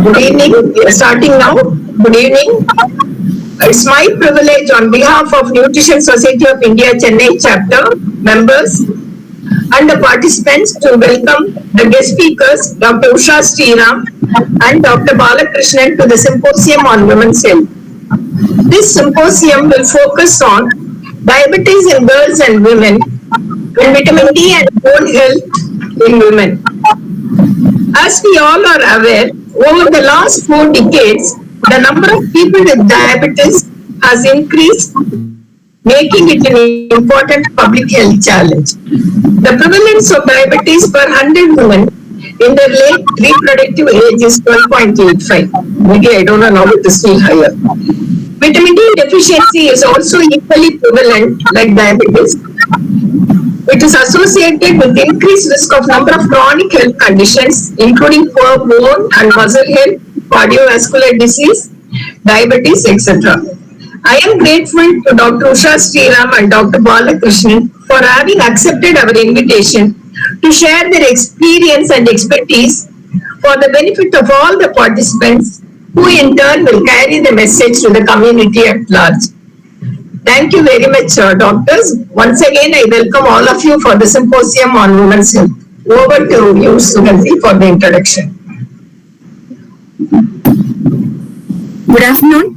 Good evening. We are starting now. Good evening. It's my privilege on behalf of Nutrition Society of India Chennai Chapter members and the participants to welcome the guest speakers Dr. Usha Sriram and Dr. Balakrishnan to the Symposium on Women's Health. This symposium will focus on diabetes in girls and women and vitamin D and bone health in women. As we all are aware, over the last 4 decades, the number of people with diabetes has increased, making it an important public health challenge. The prevalence of diabetes per 100 women in their late reproductive age is 12.85. Maybe I don't know now it is still higher. Vitamin D deficiency is also equally prevalent like diabetes. It is associated with increased risk of number of chronic health conditions, including poor bone and muscle health, cardiovascular disease, diabetes, etc. I am grateful to Dr. Usha Sriram and Dr. Balakrishnan for having accepted our invitation to share their experience and expertise for the benefit of all the participants, who in turn will carry the message to the community at large. Thank you very much, doctors. Once again, I welcome all of you for the Symposium on Women's Health. Over to you, Sugandhi, for the introduction. Good afternoon.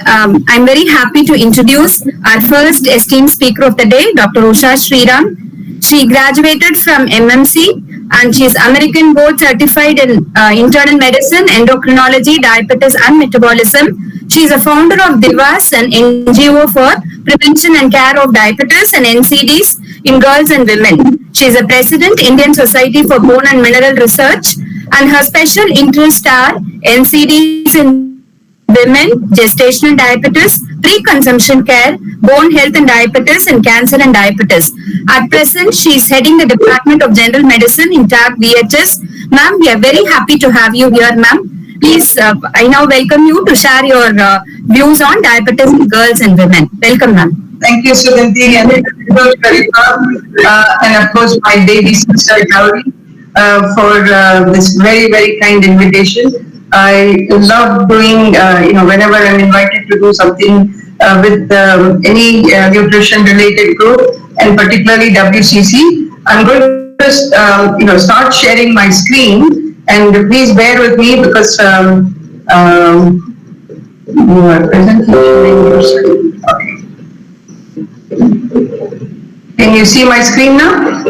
I'm very happy to introduce our first esteemed speaker of the day, Dr. Usha Sriram. She graduated from MMC and she is American Board Certified in Internal Medicine, Endocrinology, Diabetes and Metabolism. She is a founder of DIVAS, an NGO for prevention and care of diabetes and NCDs in girls and women. She is a president, Indian Society for Bone and Mineral Research, and her special interests are NCDs in women, gestational diabetes, pre-consumption care, bone health and diabetes, and cancer and diabetes. At present, she is heading the Department of General Medicine in TAB VHS. Ma'am, we are very happy to have you here, ma'am. Please, I now welcome you to share your views on diabetes in girls and women. Welcome, ma'am. Thank you, Sugandhi, and very proud, and of course my baby sister Gauri for this very, very kind invitation. I love doing, whenever I'm invited to do something with any nutrition-related group, and particularly WCC. I'm going to, start sharing my screen. And please bear with me because you are presently sharing your screen. Okay. Can you see my screen now?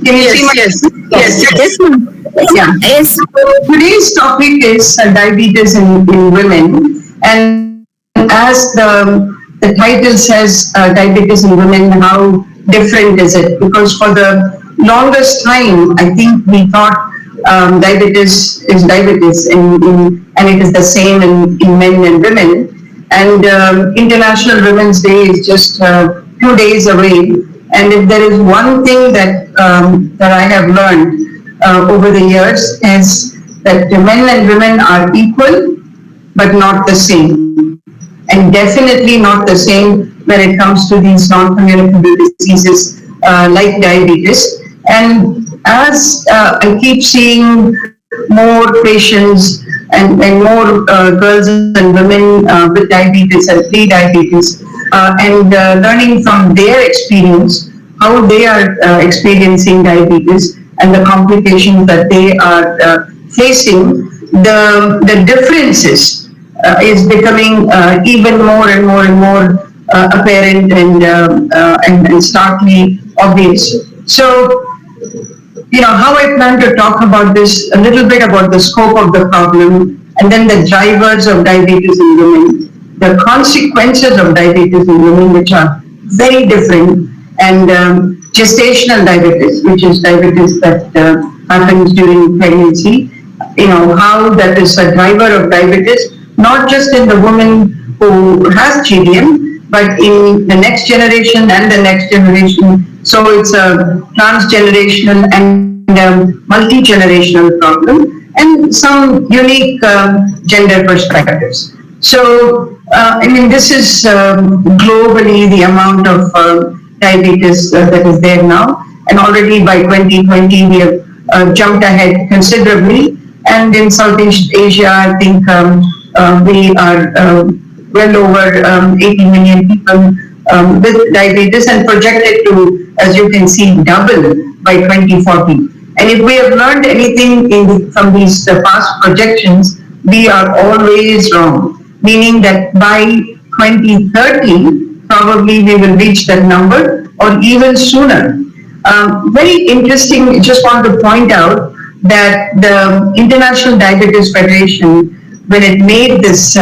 Can you see my screen? Yes. Yes. Today's topic is diabetes in women, and as the title says, diabetes in women, how different is it? Because for the longest time, I think we thought diabetes is diabetes, and it is the same in men and women. And International Women's Day is just 2 days away. And if there is one thing that I have learned over the years is that men and women are equal, but not the same. And definitely not the same when it comes to these non-communicable diseases like diabetes. And as I keep seeing more patients and more girls and women with diabetes and pre-diabetes, and learning from their experience, how they are experiencing diabetes and the complications that they are facing, the differences is becoming even more and more apparent and starkly obvious. So, how I plan to talk about this, a little bit about the scope of the problem, and then the drivers of diabetes in women, the consequences of diabetes in women, which are very different, and gestational diabetes, which is diabetes that happens during pregnancy, how that is a driver of diabetes, not just in the woman who has GDM, but in the next generation and the next generation. So it's a transgenerational and multi-generational problem, and some unique gender perspectives. So, this is globally the amount of diabetes that is there now, and already by 2020 we have jumped ahead considerably. And in Southeast Asia, I think we are well over 80 million people with diabetes and projected to, as you can see, double by 2040. And if we have learned anything from these past projections, we are always wrong, meaning that by 2030, probably we will reach that number or even sooner. Very interesting, just want to point out that the International Diabetes Federation, when it made this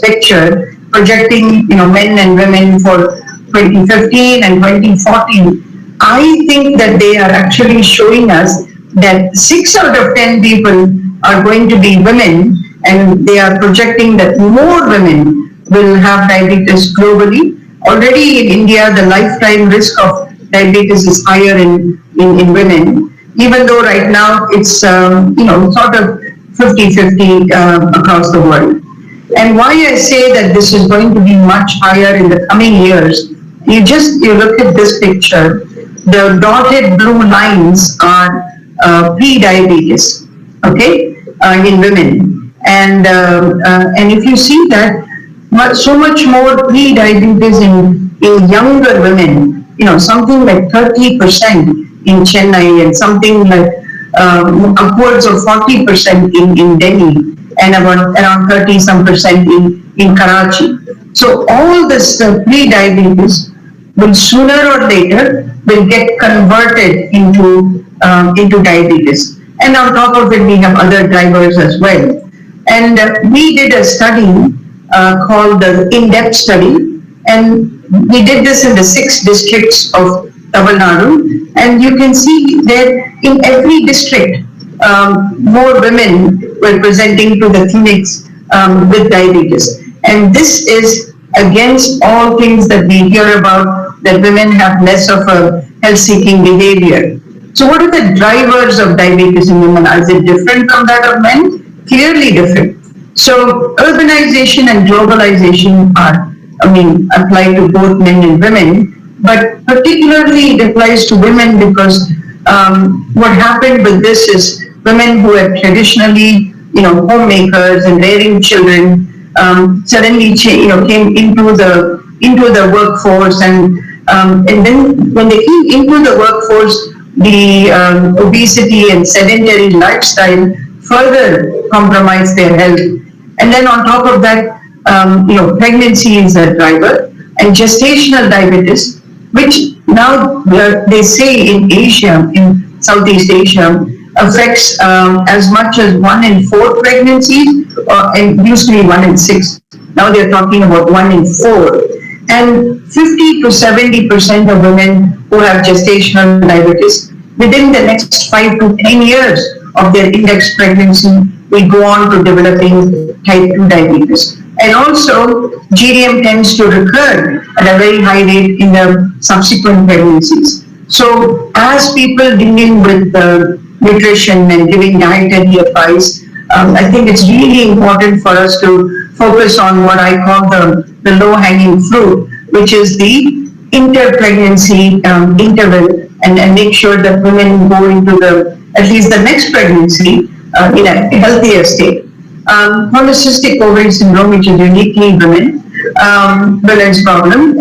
picture projecting men and women for 2015 and 2014, I think that they are actually showing us that 6 out of 10 people are going to be women, and they are projecting that more women will have diabetes globally. Already in India, the lifetime risk of diabetes is higher in women, even though right now it's sort of 50-50 across the world. And why I say that this is going to be much higher in the coming years, you look at this picture, the dotted blue lines are pre-diabetes, okay, in women. And if you see that, so much more pre-diabetes in younger women, something like 30% in Chennai and something like upwards of 40% in Delhi and around 30% in Karachi. So all this pre-diabetes will sooner or later will get converted into diabetes. And on top of it, we have other drivers as well. And we did a study called the in-depth study, and we did this in the 6 districts of Tamil Nadu, and you can see that in every district, more women were presenting to the clinics with diabetes. And this is against all things that we hear about, that women have less of a health-seeking behavior. So what are the drivers of diabetes in women? Is it different from that of men? Clearly different. So urbanization and globalization apply to both men and women, but particularly it applies to women because what happened with this is women who are traditionally, homemakers and rearing children, suddenly came into the workforce, and then when they came into the workforce, the obesity and sedentary lifestyle further compromised their health. And then on top of that, pregnancy is a driver, and gestational diabetes, which now they say in Asia, in Southeast Asia, affects as much as 1 in 4 pregnancies, and used to be 1 in 6. Now they're talking about 1 in 4. And 50 to 70% of women who have gestational diabetes, within the next 5 to 10 years of their index pregnancy, will go on to developing type 2 diabetes. And also, GDM tends to recur at a very high rate in the subsequent pregnancies. So, as people dealing with nutrition and giving dietary advice, I think it's really important for us to focus on what I call the low-hanging fruit, which is the inter-pregnancy interval, and make sure that women go into at least the next pregnancy in a healthier state. Polycystic ovary syndrome, which is uniquely women's problem,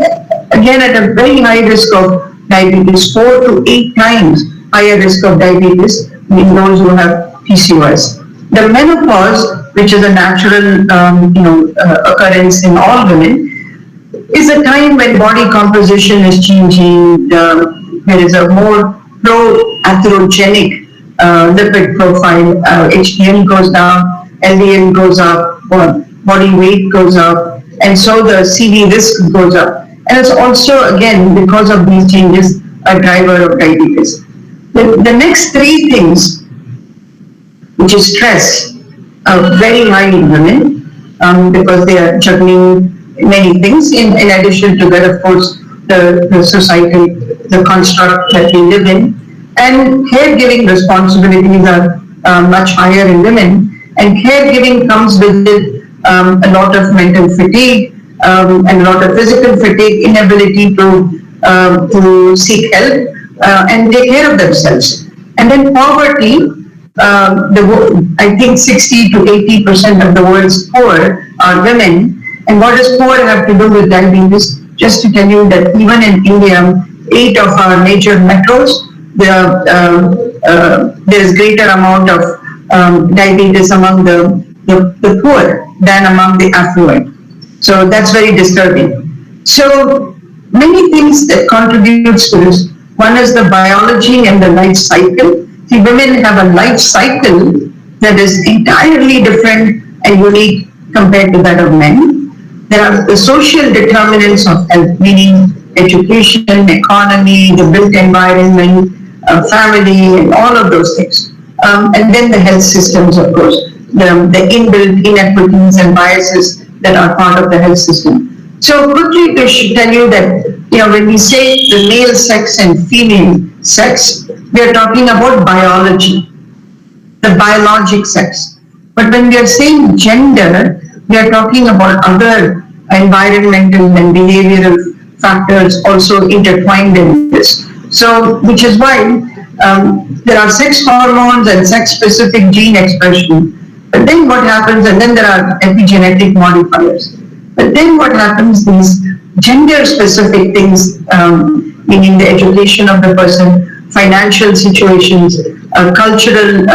again at a very high risk of diabetes, 4 to 8 times higher risk of diabetes in those who have PCOS. The menopause, which is a natural occurrence in all women, is a time when body composition is changing. There is a more pro-atherogenic lipid profile. HDL goes down, LDL goes up, body weight goes up, and so the CV risk goes up. And it's also, again, because of these changes, a driver of diabetes. The next 3 things, which is stress, are very high in women because they are juggling many things. In addition to that, of course, the society, the construct that we live in, and caregiving responsibilities are much higher in women. And caregiving comes with a lot of mental fatigue and a lot of physical fatigue, inability to seek help and take care of themselves. And then poverty, I think 60 to 80% of the world's poor are women. And what does poor have to do with diabetes? Just to tell you that even in India, 8 of our major metros, there is greater amount of diabetes among the poor than among the affluent. So that's very disturbing. So many things that contributes to this. One is the biology and the life cycle. See, women have a life cycle that is entirely different and unique compared to that of men. There are the social determinants of health, meaning education, economy, the built environment, family, and all of those things. And then the health systems, of course, the inbuilt inequities and biases that are part of the health system. So quickly to tell you that, when we say the male sex and female sex, we are talking about biology, the biologic sex. But when we are saying gender, we are talking about other environmental and behavioral factors also intertwined in this. So, which is why there are sex hormones and sex-specific gene expression. But then what happens, and then there are epigenetic modifiers. But then what happens, these gender-specific things, meaning the education of the person, financial situations, cultural,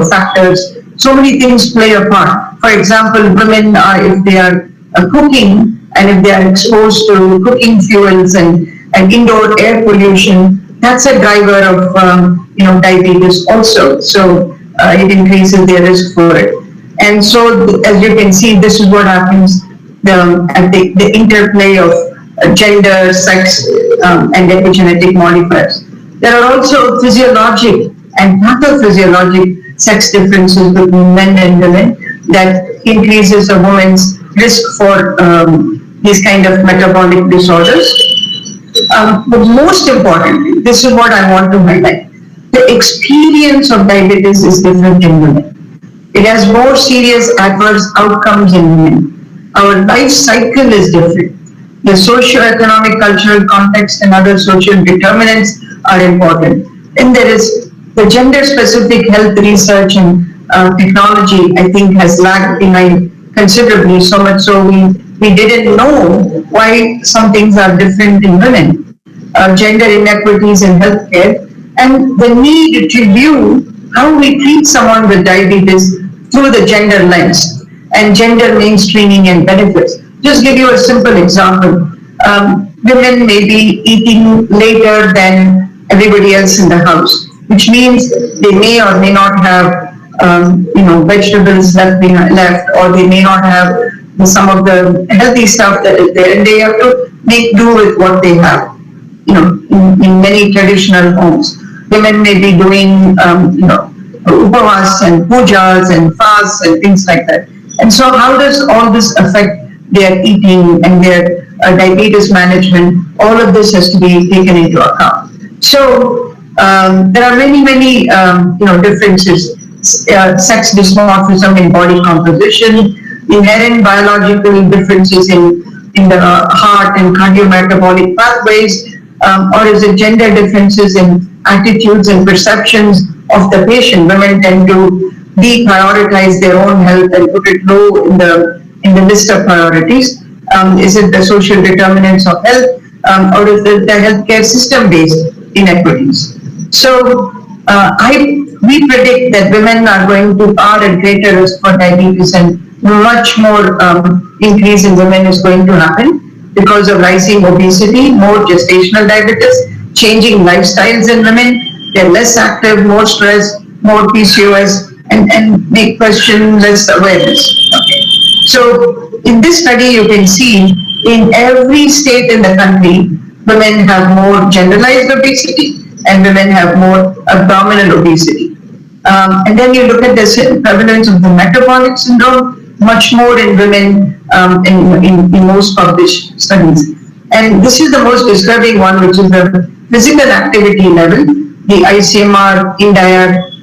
factors, so many things play a part. For example, women are, if they are cooking and if they are exposed to cooking fuels and indoor air pollution, that's a driver of diabetes also. So it increases their risk for it. And so, as you can see, this is what happens. The interplay of gender, sex, and epigenetic modifiers. There are also physiologic and pathophysiologic sex differences between men and women that increases a woman's risk for these kind of metabolic disorders. But most importantly, this is what I want to highlight. The experience of diabetes is different in women. It has more serious adverse outcomes in women. Our life cycle is different. The socio-economic, cultural context and other social determinants are important. Then there is the gender-specific health research and technology, I think, has lagged behind considerably, so much so we didn't know why some things are different in women. Gender inequities in healthcare and the need to view how we treat someone with diabetes through the gender lens and gender mainstreaming and benefits. Just give you a simple example. Women may be eating later than everybody else in the house, which means they may or may not have vegetables left, or they may not have some of the healthy stuff that is there, and they have to make do with what they have. In many traditional homes, women may be doing upavas and pujas and fasts and things like that. And so how does all this affect their eating and their diabetes management? All of this has to be taken into account. So there are many differences. Sex dysmorphism in body composition, inherent biological differences in the heart and cardiometabolic pathways, or is it gender differences in attitudes and perceptions of the patient? Women tend to deprioritize their own health and put it low in the list of priorities. Is it the social determinants of health, or is it the healthcare system-based inequities? So we predict that women are at greater risk for diabetes, and much more increase in women is going to happen because of rising obesity, more gestational diabetes, changing lifestyles in women. They're less active, more stress, more PCOS, and make question less awareness. Okay. So in this study, you can see in every state in the country, women have more generalized obesity and women have more abdominal obesity. And then you look at the prevalence of the metabolic syndrome, much more in women in most published studies. And this is the most disturbing one, which is the physical activity level. The ICMR INDIAD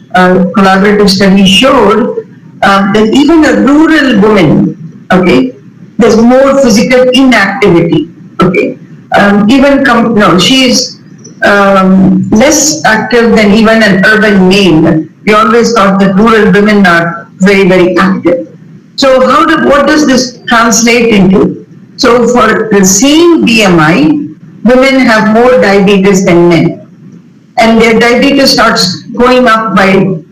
collaborative study showed that even a rural woman, okay, there's more physical inactivity, okay. She's less active than even an urban male. We always thought that rural women are very, very active. So what does this translate into? So for the same BMI, women have more diabetes than men. And their diabetes starts going up by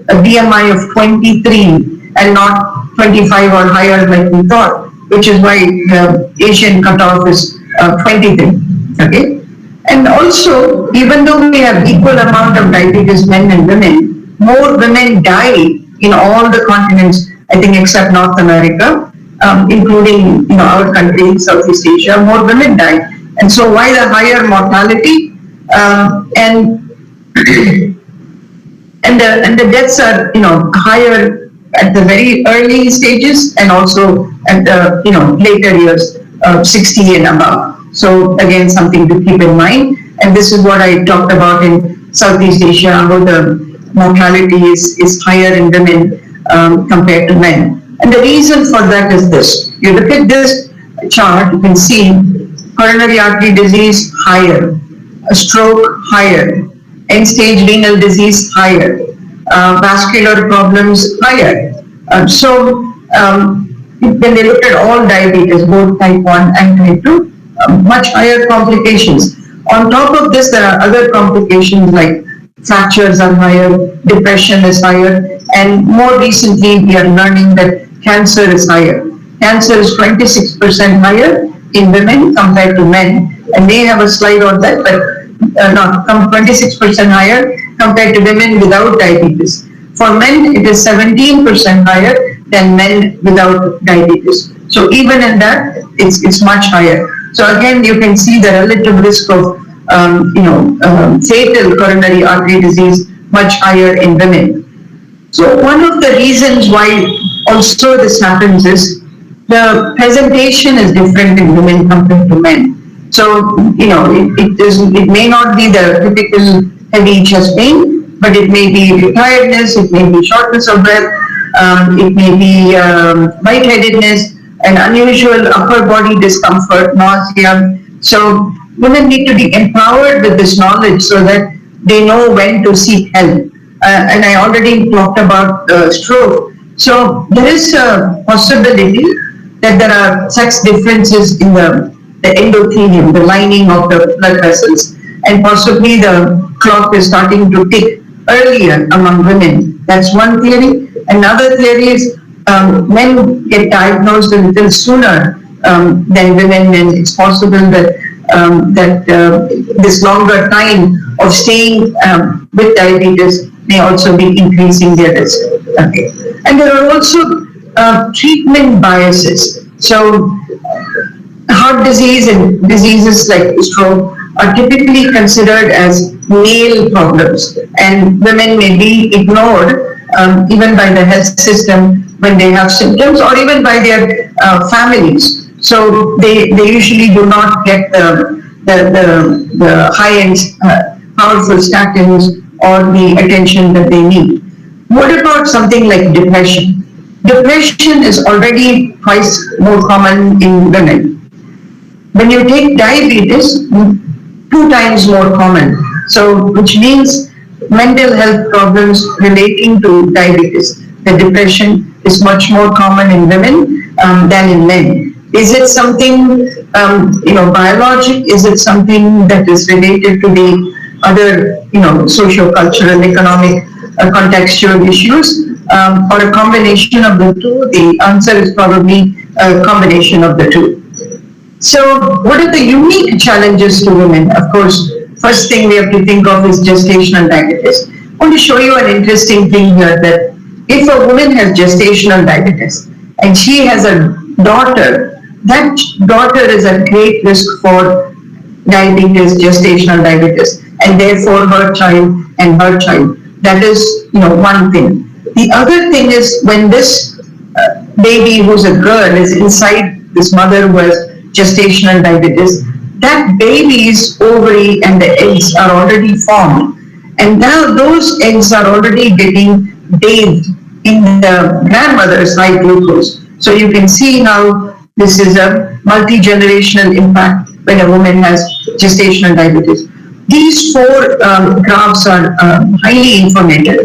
a BMI of 23 and not 25 or higher like we thought, which is why the Asian cutoff is 23. Okay? And also, even though we have equal amount of diabetes men and women, more women die in all the continents, I think except North America, including our country, Southeast Asia, more women die. And so why the higher mortality? And the deaths are higher at the very early stages and also at the later years, 60 and above. So again, something to keep in mind. And this is what I talked about in Southeast Asia, how the mortality is higher in women compared to men. And the reason for that is this. You look at this chart, you can see coronary artery disease higher, a stroke higher, end-stage renal disease higher, vascular problems higher. When they look at all diabetes, both type 1 and type 2, much higher complications. On top of this, there are other complications like fractures are higher, depression is higher, and more recently we are learning that cancer is higher. Cancer is 26% higher in women compared to men, and they have a slide on that, but not 26% higher compared to women without diabetes. For men, it is 17% higher than men without diabetes. So even in that, it's much higher. So again, you can see the relative risk of fatal coronary artery disease much higher in women. So one of the reasons why also this happens is the presentation is different in women compared to men. So it may not be the typical heavy chest pain, but it may be tiredness, it may be shortness of breath, it may be lightheadedness, an unusual upper body discomfort, nausea. So women need to be empowered with this knowledge so that they know when to seek help. And I already talked about stroke. So there is a possibility that there are sex differences in the endothelium, the lining of the blood vessels, and possibly the clock is starting to tick earlier among women. That's one theory. Another theory is men get diagnosed a little sooner than women, and it's possible that this longer time of staying with diabetes may also be increasing their risk. Okay. And there are also treatment biases. So heart disease and diseases like stroke are typically considered as male problems, and women may be ignored even by the health system when they have symptoms, or even by their families. So they usually do not get the high-end powerful statins or the attention that they need. What about something like depression? Depression is already twice more common in women. When you take diabetes, 2 times more common. So, which means mental health problems relating to diabetes. The depression is much more common in women than in men. Is it something, biologic? Is it something that is related to the other, socio-cultural, economic, contextual issues, or a combination of the two? The answer is probably a combination of the two. So what are the unique challenges to women? Of course, first thing we have to think of is gestational diabetes. I want to show you an interesting thing here, that if a woman has gestational diabetes and she has a daughter, that daughter is at great risk for diabetes, gestational diabetes, and therefore her child and her child. That is, one thing. The other thing is when this baby who's a girl is inside this mother who has gestational diabetes, that baby's ovary and the eggs are already formed, and now those eggs are already getting bathed in the grandmother's high glucose. So you can see how this is a multi-generational impact when a woman has gestational diabetes. these four graphs are highly informative.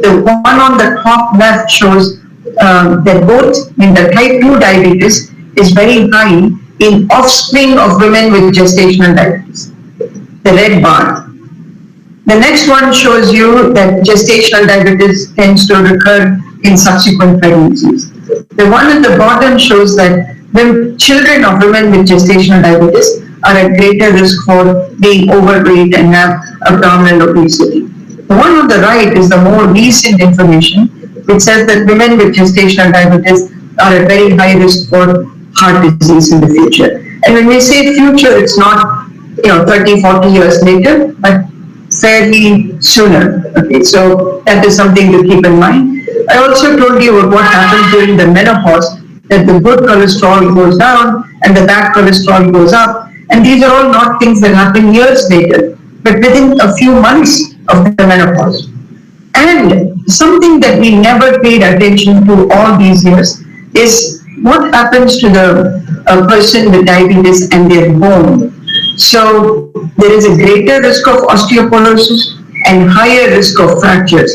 The one on the top left shows that both in the type 2 diabetes is very high in offspring of women with gestational diabetes, the red bar. The next one shows you that gestational diabetes tends to recur in subsequent pregnancies. The one at the bottom shows that when children of women with gestational diabetes are at greater risk for being overweight and have abdominal obesity. The one on the right is the more recent information, which says that women with gestational diabetes are at very high risk for heart disease in the future. And when we say future, it's not 30, 40 years later, but fairly sooner. Okay, so that is something to keep in mind. I also told you about what happens during the menopause, that the good cholesterol goes down and the bad cholesterol goes up. And these are all not things that happen years later, but within a few months of the menopause. And something that we never paid attention to all these years is what happens to a person with diabetes and their bone. So there is a greater risk of osteoporosis and higher risk of fractures.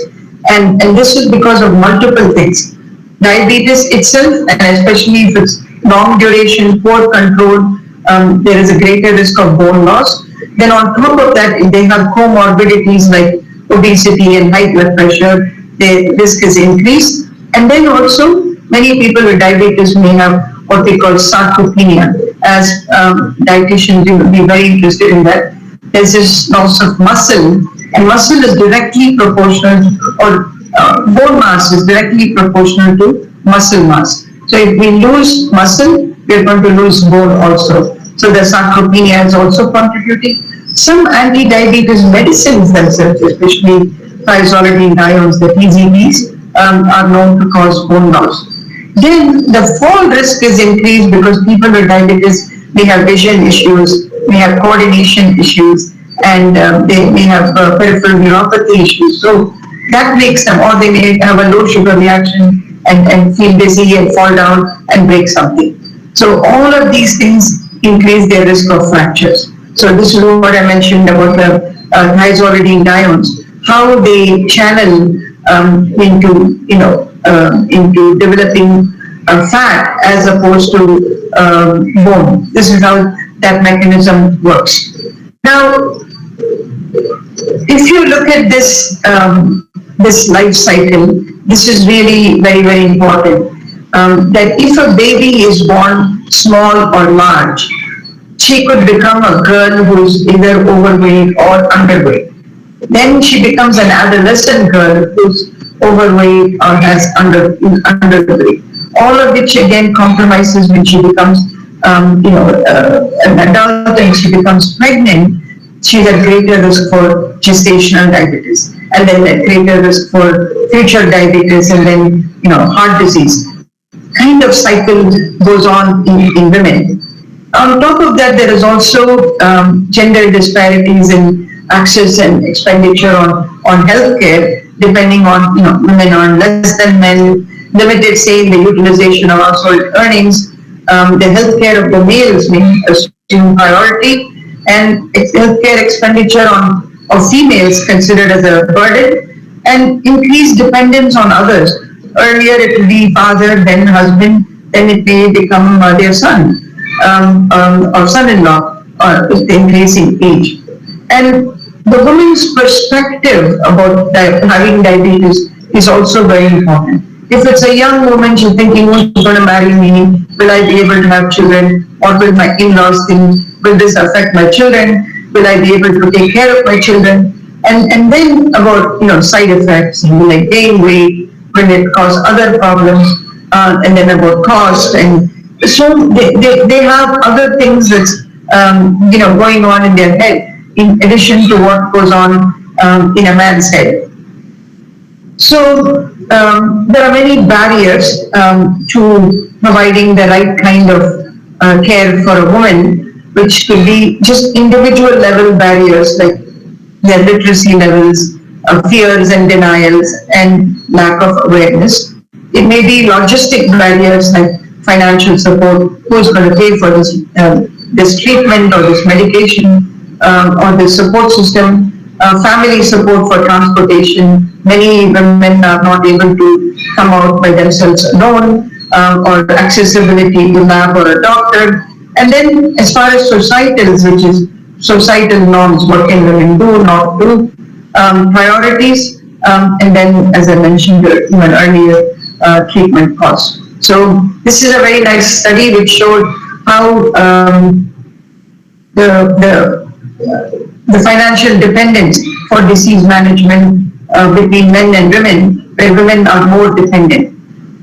And this is because of multiple things. Diabetes itself, and especially if it's long duration, poor control, there is a greater risk of bone loss. Then on top of that, they have comorbidities like obesity and high blood pressure, the risk is increased. And then also, many people with diabetes may have what we call sarcopenia. As dietitians, you will be very interested in that. There's this loss of muscle, and muscle is directly proportional, or bone mass is directly proportional to muscle mass. So if we lose muscle, we're going to lose bone also. So the sarcopenia is also contributing. Some anti-diabetes medicines themselves, especially thiazolidinediones, the TZDs, are known to cause bone loss. Then the fall risk is increased because people with diabetes may have vision issues, may have coordination issues, and they may have peripheral neuropathy issues. So that makes them, or they may have a low sugar reaction and feel dizzy and fall down and break something. So all of these things increase their risk of fractures. So this is what I mentioned about the thiazolidinediones, how they channel into developing fat as opposed to bone. This is how that mechanism works. Now, if you look at this this life cycle, this is really very, very important. That if a baby is born small or large, she could become a girl who's either overweight or underweight. Then she becomes an adolescent girl who's overweight or has underweight. All of which again compromises when she becomes an adult and she becomes pregnant. She's at greater risk for gestational diabetes, and then at greater risk for future diabetes, and then heart disease. Kind of cycle goes on in women. On top of that, there is also gender disparities in access and expenditure on healthcare, depending on women earn less than men, limited say in the utilization of household earnings, the healthcare of the males may assume priority, and healthcare expenditure of females considered as a burden, and increased dependence on others. Earlier it would be father, then husband, then it may become their son or son-in-law with the increasing age. And the woman's perspective about having diabetes is also very important. If it's a young woman, she's thinking, who's going to marry me? Will I be able to have children? What will my in-laws think? Will this affect my children? Will I be able to take care of my children? And then about side effects, will I gain weight? Will it cause other problems? And then about cost. And so they have other things that's going on in their head, in addition to what goes on in a man's head. So there are many barriers to providing the right kind of care for a woman, which could be just individual level barriers like their literacy levels, fears and denials, and lack of awareness. It may be logistic barriers like financial support, who's going to pay for this treatment or this medication, or the support system, family support for transportation. Many women are not able to come out by themselves alone, or accessibility to lab or a doctor. And then as far as societals, which is societal norms, what can women do, not do, priorities, and then as I mentioned even earlier, treatment costs. So this is a very nice study which showed how the financial dependence for disease management between men and women, where women are more dependent.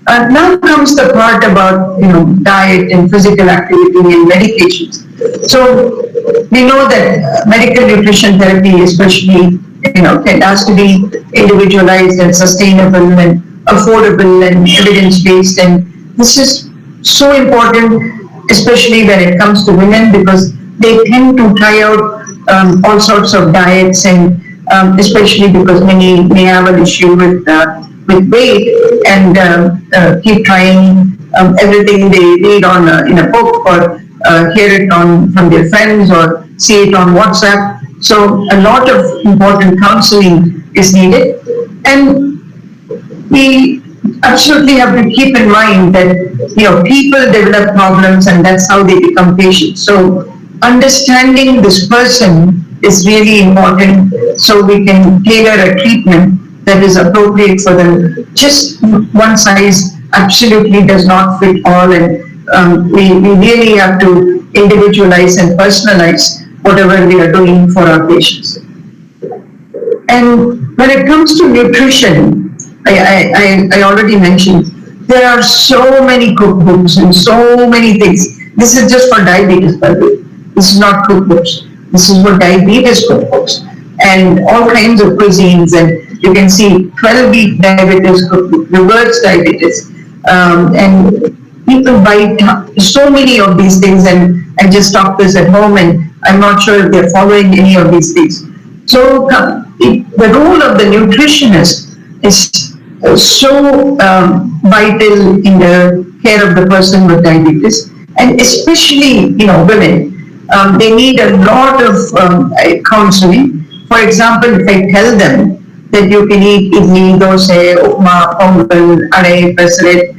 Now comes the part about diet and physical activity and medications. So we know that medical nutrition therapy, especially it has to be individualized and sustainable and affordable and evidence based, and this is so important, especially when it comes to women, because they tend to try out all sorts of diets, and especially because many may have an issue with weight, and keep trying everything they read on in a book, or hear it from their friends, or see it on WhatsApp. So a lot of important counseling is needed, and we absolutely have to keep in mind that people develop problems, and that's how they become patients. So understanding this person is really important, so we can tailor a treatment that is appropriate for them. Just one size absolutely does not fit all, and we really have to individualize and personalize whatever we are doing for our patients. And when it comes to nutrition, I already mentioned, there are so many cookbooks and so many things. This is just for diabetes, by the way. This is not cookbooks. This is for diabetes cookbooks, and all kinds of cuisines. And you can see 12-week diabetes cookbook, reverse diabetes, and people buy so many of these things, and I just stopped this at home, and I'm not sure if they're following any of these things. So the role of the nutritionist is so vital in the care of the person with diabetes, and especially women. They need a lot of counseling. For example, if I tell them that you can eat idli, dosa, upma, pongal, ade, pesaret,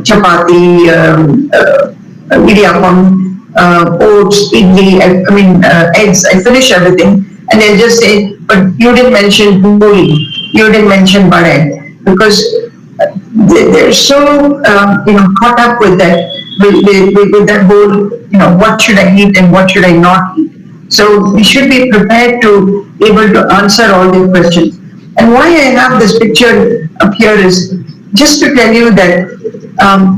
chapati, idiyappam, oats, idli, eggs, I finish everything, and they'll just say, but you didn't mention puri, you didn't mention vada, because they're so caught up with that, with that whole, what should I eat and what should I not eat. So we should be prepared to able to answer all these questions. And why I have this picture up here is just to tell you that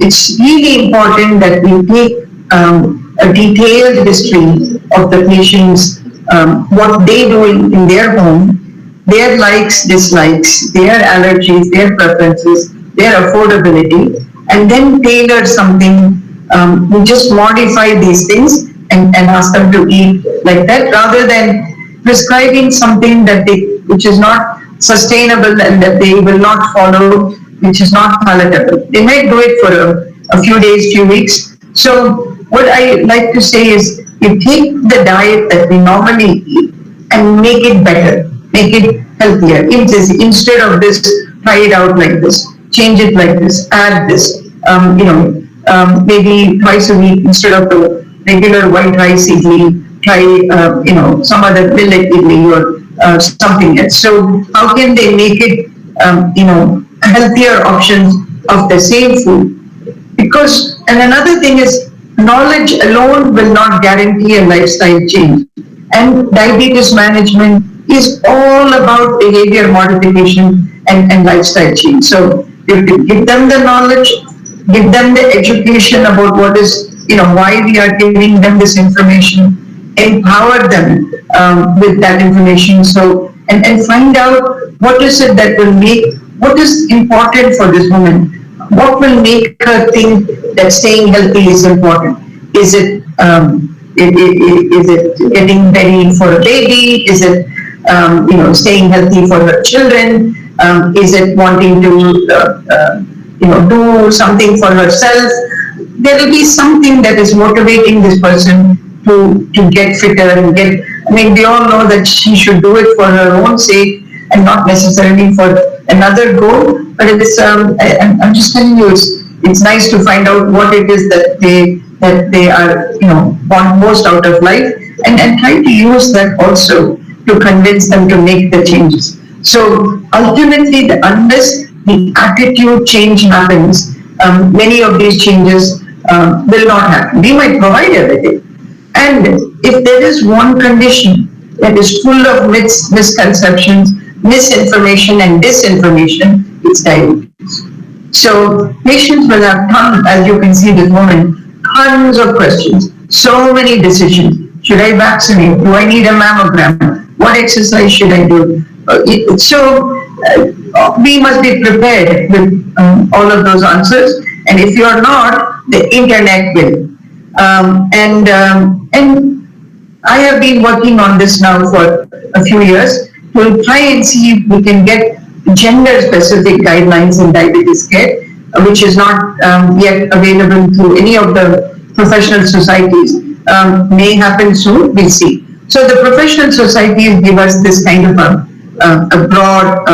it's really important that we take a detailed history of the patients, what they do in their home, their likes, dislikes, their allergies, their preferences, their affordability, and then tailor something. We just modify these things and ask them to eat like that, rather than prescribing something which is not sustainable and that they will not follow, which is not palatable. They might do it for a few days, few weeks. So what I like to say is, you take the diet that we normally eat and make it better, make it healthier. Instead of this, try it out like this, change it like this, add this. Maybe twice a week, instead of the regular white rice idli, try some other millet idli or something else. So how can they make it healthier options of the same food? Because, and another thing is, knowledge alone will not guarantee a lifestyle change, and diabetes management is all about behavior modification and lifestyle change. So you have to give them the knowledge, give them the education about what is, why we are giving them this information, empower them with that information. So, and find out what is it that will make, what is important for this woman, what will make her think that staying healthy is important. Is it getting ready for a baby? Is it staying healthy for her children? Is it wanting to do something for herself? There will be something that is motivating this person to get fitter and get. I mean, we all know that she should do it for her own sake and not necessarily for another goal. But it's I'm just telling you, it's nice to find out what it is that they are want most out of life, and try to use that also to convince them to make the changes. So ultimately, unless the attitude change happens, many of these changes will not happen. We might provide everything. And if there is one condition that is full of myths, misconceptions, misinformation and disinformation, it's diabetes. So patients will have tons, as you can see this woman, tons of questions, so many decisions. Should I vaccinate? Do I need a mammogram? What exercise should I do? We must be prepared with all of those answers. And if you are not, the internet will. And I have been working on this now for a few years to try and see if we can get gender-specific guidelines in diabetes care, which is not yet available through any of the professional societies. May happen soon, we'll see. So the professional societies give us this kind of a broad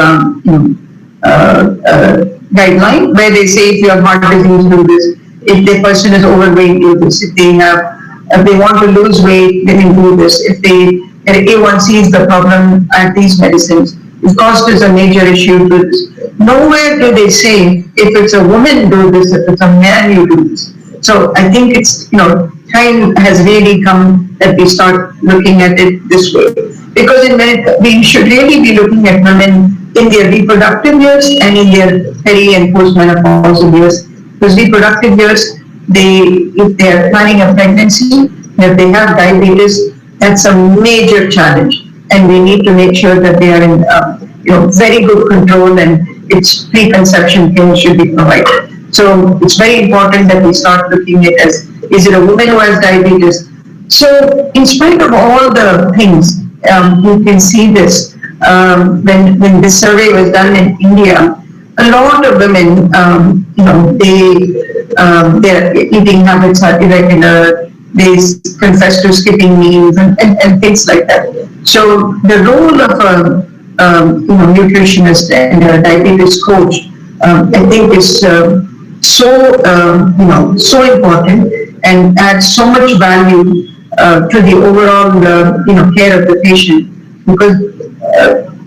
guideline where they say if you have heart disease, do this. If the person is overweight, do this. If they want to lose weight, they can do this. If A1C is the problem, add these medicines. If cost is a major issue, do this. Nowhere do they say if it's a woman, do this. If it's a man, you do this. So I think it's time has really come that we start looking at it this way. Because we should really be looking at women in their reproductive years and in their peri and postmenopausal years. Because reproductive years, if they are planning a pregnancy, if they have diabetes, that's a major challenge, and we need to make sure that they are in very good control, and its preconception care should be provided. So it's very important that we start looking at is it a woman who has diabetes? So in spite of all the things, you can see this when this survey was done in India. A lot of women, their eating habits are irregular. They confess to skipping meals and things like that. So the role of a nutritionist and a diabetes coach, I think, is so important and adds so much value to the overall care of the patient, because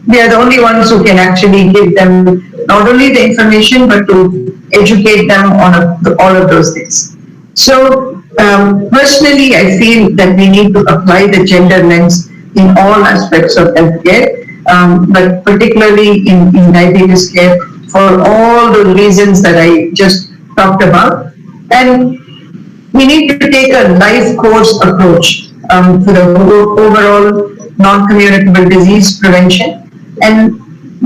they are the only ones who can actually give them not only the information but to educate them on all of those things. So personally, I feel that we need to apply the gender lens in all aspects of healthcare, but particularly in diabetes care for all the reasons that I just talked about. And we need to take a life course approach to the overall non-communicable disease prevention. And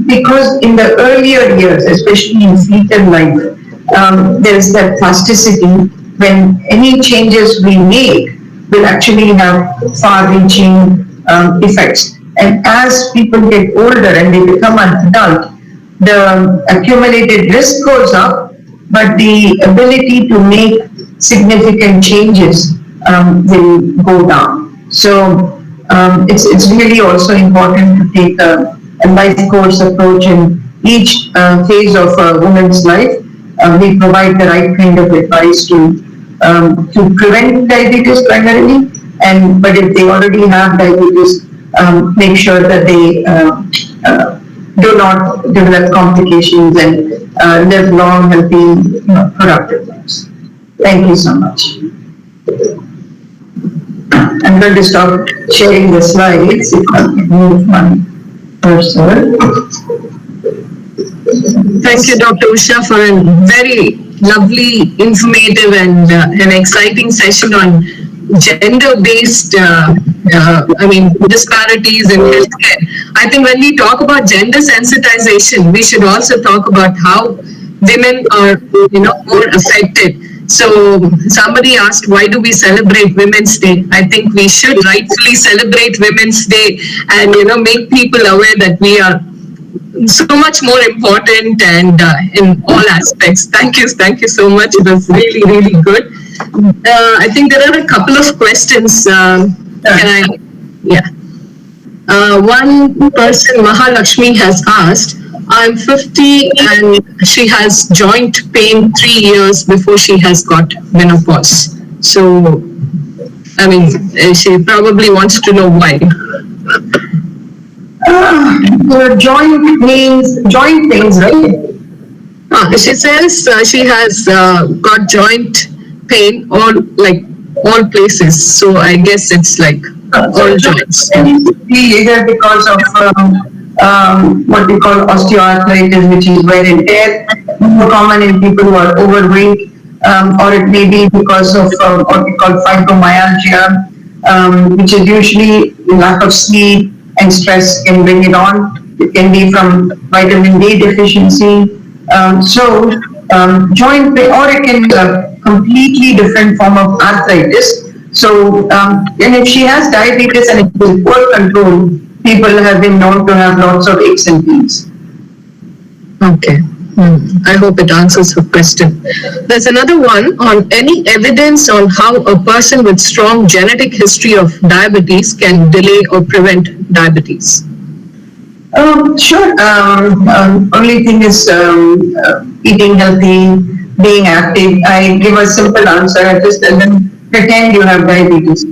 because in the earlier years, especially in fetal life, there is that plasticity when any changes we make will actually have far-reaching effects. And as people get older and they become an adult, the accumulated risk goes up, but the ability to make significant changes will go down. So it's really also important to take a life course approach in each phase of a woman's life. We provide the right kind of advice to prevent diabetes primarily, but if they already have diabetes, make sure that they do not develop complications and live long, healthy, productive lives. Thank you so much. I'm going to stop sharing the slides if I can move my cursor. Thank you, Dr. Usha, for a very lovely, informative, and an exciting session on gender-based, disparities in healthcare. I think when we talk about gender sensitization, we should also talk about how women are, more affected. So somebody asked, why do we celebrate Women's Day? I think we should rightfully celebrate Women's Day and, make people aware that we are so much more important and in all aspects. Thank you so much. It was really, really good. I think there are a couple of questions. Can I? Yeah. One person, Mahalakshmi, has asked, I'm 50 and she has joint pain 3 years before she has got menopause. So, I mean, she probably wants to know why. Joint pains, right? She says she has got joint pain all places. So I guess it's like all joints. Either because of what we call osteoarthritis, which is wear and tear, more common in people who are overweight, or it may be because of what we call fibromyalgia, which is usually lack of sleep and stress can bring it on. It can be from vitamin D deficiency. Joint pain, or it can be a completely different form of arthritis. So, and if she has diabetes and it is poor control, people have been known to have lots of aches and pains. Okay. I hope it answers her question. There's another one on any evidence on how a person with strong genetic history of diabetes can delay or prevent diabetes. Sure. Only thing is eating healthy, being active. I give a simple answer. I just tell them, pretend you have diabetes.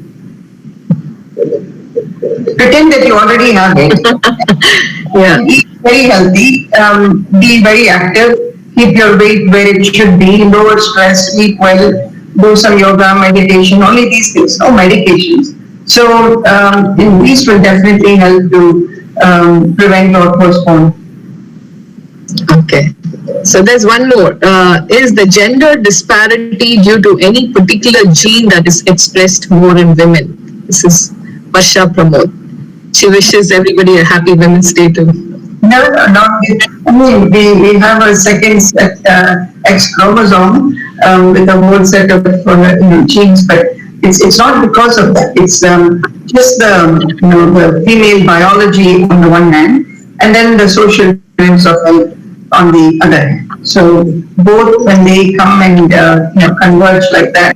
Pretend that you already have it. Yeah. Eat very healthy, be very active, keep your weight where it should be, lower stress, sleep well, do some yoga, meditation, only these things, no medications. So these will definitely help to prevent or postpone. Okay. So there's one more. Is the gender disparity due to any particular gene that is expressed more in women? This is Varsha Pramod. She wishes everybody a happy Women's Day too. No, not yet. I mean, we have a second set, X chromosome with a whole set of genes, but it's not because of that. It's just the female biology on the one hand, and then the social trends of health on the other hand. So both, when they come and converge like that,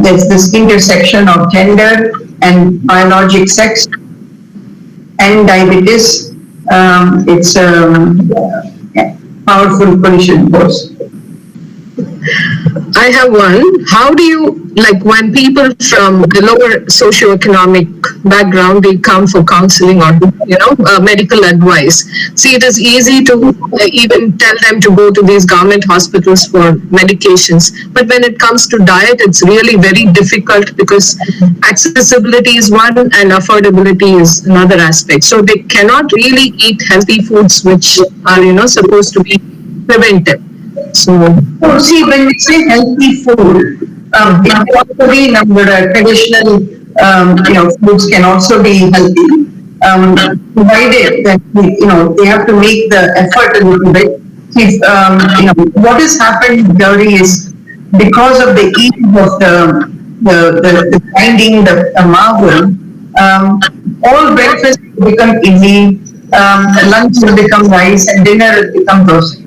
there's this intersection of gender and biologic sex and diabetes. It's a powerful collision course. I have one. How do you, like when people from the lower socioeconomic background, they come for counseling or, medical advice. See, it is easy to even tell them to go to these government hospitals for medications. But when it comes to diet, it's really very difficult because accessibility is one and affordability is another aspect. So they cannot really eat healthy foods which are, supposed to be preventive. So, see, when we say healthy food, it also be traditional, foods can also be healthy, provided that they have to make the effort a little bit. If what has happened, Gauri, is because of the ease of the grinding the marble, all breakfast will become easy, lunch will become rice, and dinner will become dosa.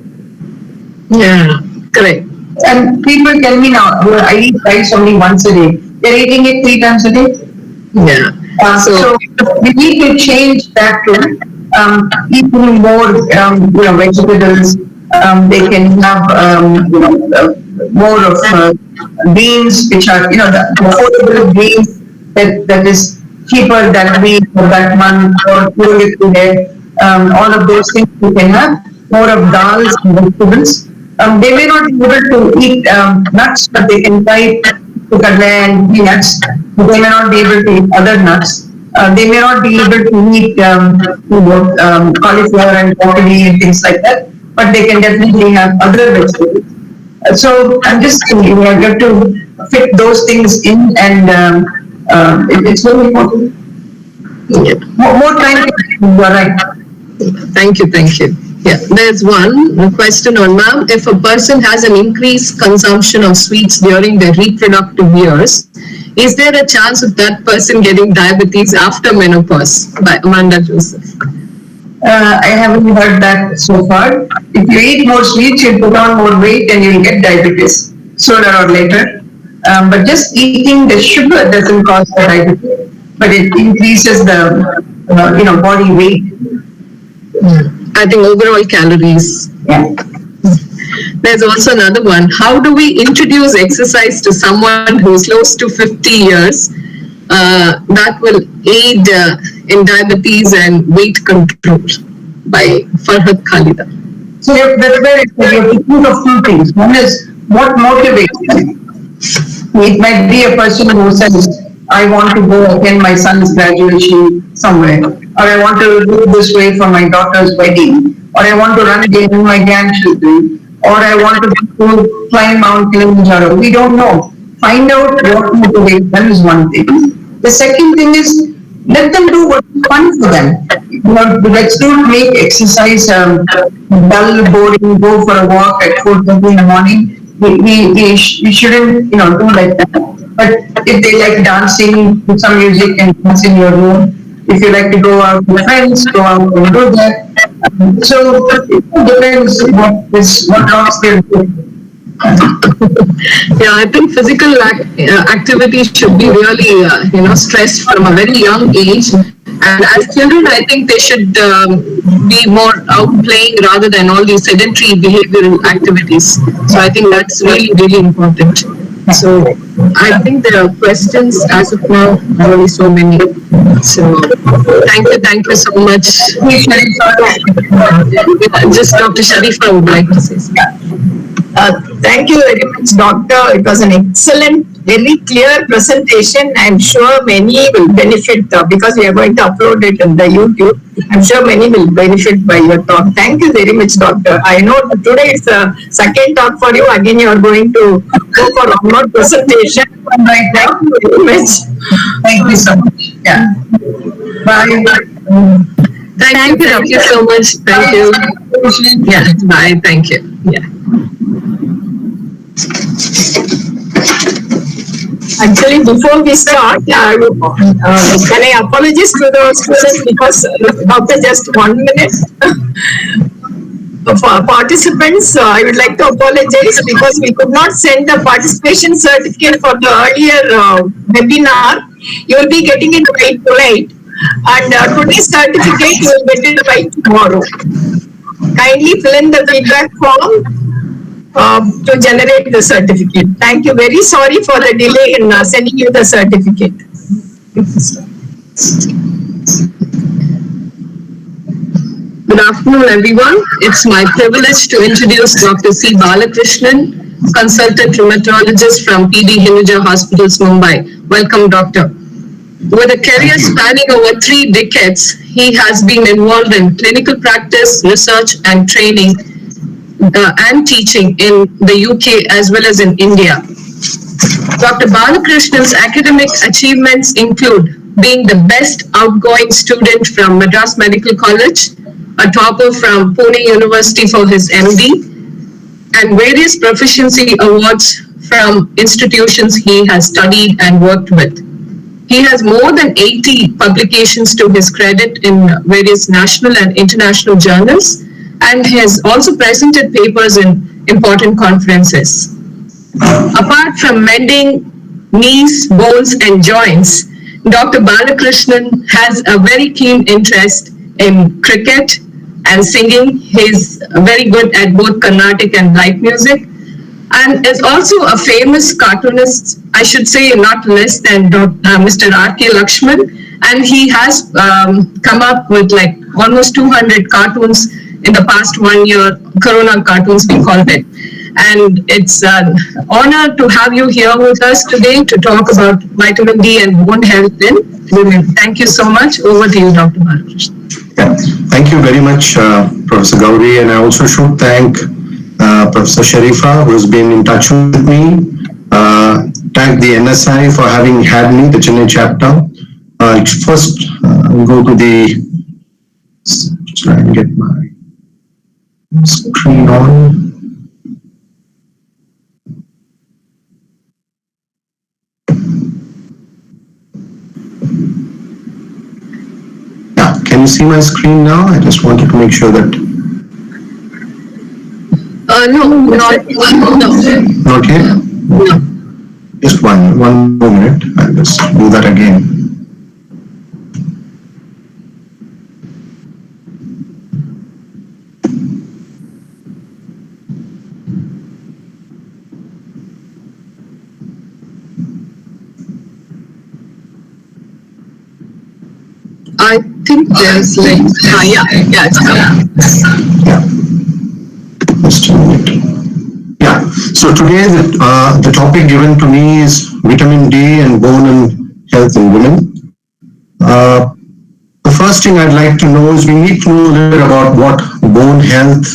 Yeah, correct. And people tell me now, I eat rice only once a day. They're eating it 3 times a day. Yeah. So we need to change that to eating more, vegetables. They can have, more of beans, which are, the affordable beans that is cheaper than wheat for that month or today. All of those things we can have. More of dals and vegetables. They may not be able to eat nuts, but they can try to and peanuts. They may not be able to eat other nuts. They may not be able to eat cauliflower and broccoli and things like that, but they can definitely have other vegetables. So I'm just saying, we have to fit those things in, and it's very important. Yeah. More time, you are right. Thank you. Yeah, there's one question on, ma'am, if a person has an increased consumption of sweets during their reproductive years, is there a chance of that person getting diabetes after menopause? By Amanda Joseph. I haven't heard that so far. If you eat more sweets, you'll put on more weight and you'll get diabetes sooner or later. But just eating the sugar doesn't cause the diabetes, but it increases the body weight. I think overall calories. Yeah. There's also another one. How do we introduce exercise to someone who's close to 50 years? That will aid in diabetes and weight control by Farhad Khalida. So that's where you have to think of two things. One is what motivates them. It might be a person who says, I want to go attend my son's graduation somewhere, or I want to do this way for my daughter's wedding, or I want to run again with my grandchildren, or I want to climb Mount Kilimanjaro. We don't know. Find out what motivates them is one thing. The second thing is let them do what's fun for them. Let's not make exercise dull, boring, go for a walk at 4:30 in the morning. We shouldn't, do like that. But if they like dancing, put some music and dance in your room. If you like to go out with friends, go out and do that. So it depends what knocks their Yeah, I think physical activity should be really, stressed from a very young age. And as children, I think they should be more out playing rather than all these sedentary behavioral activities. So I think that's really, really important. So I think there are questions as of now, really so many. So thank you so much. Just Dr. Sharifa would like to say something. Thank you very much, Doctor. It was an excellent, very clear presentation. I'm sure many will benefit because we are going to upload it on the YouTube. I'm sure many will benefit by your talk. Thank you very much, Doctor. I know today it's a second talk for you. Again, you are going to go for one more presentation. Thank you very much. Thank you so much. Yeah. Bye. Thank you so much. Thank you. Yeah, bye. Thank you. Yeah. Actually, before we start, can I apologize to the students because Doctor, just 1 minute. For participants, I would like to apologize because we could not send the participation certificate for the earlier webinar. You will be getting it by tonight, and today's certificate you will get it by tomorrow. Kindly fill in the feedback form to generate the certificate. Thank you. Very sorry for the delay in sending you the certificate. Good afternoon, everyone. It's my privilege to introduce Dr. C. Balakrishnan, consultant rheumatologist from PD Hinduja Hospitals, Mumbai. Welcome, Doctor. With a career spanning over 3 decades, he has been involved in clinical practice, research, and training and teaching in the UK as well as in India. Dr. Balakrishnan's academic achievements include being the best outgoing student from Madras Medical College, a topper from Pune University for his MD, and various proficiency awards from institutions he has studied and worked with. He has more than 80 publications to his credit in various national and international journals, and has also presented papers in important conferences. Apart from mending knees, bones, and joints, Dr. Balakrishnan has a very keen interest in cricket and singing. He's very good at both Carnatic and light music, and is also a famous cartoonist, I should say not less than Mr. R.K. Lakshman, and he has come up with like almost 200 cartoons in the past 1 year, Corona cartoons we called it. And it's an honor to have you here with us today to talk about vitamin D and bone health in women. Thank you so much. Over to you, Dr. Balakrishnan. Yeah. Thank you very much, Professor Gauri, and I also should thank Professor Sharifa, who has been in touch with me. Thank the NSI for having had me, the Chennai chapter. First, go to the, try and get my screen on. Yeah, can Can you see my screen now? I just wanted to make sure that. No, Not yet? No. Just one more minute. I'll just do that again. I think there's like, it's coming. Yeah. Just a minute. Yeah. So today the topic given to me is vitamin D and bone and health in women. The first thing I'd like to know is we need to know a little bit about what bone health,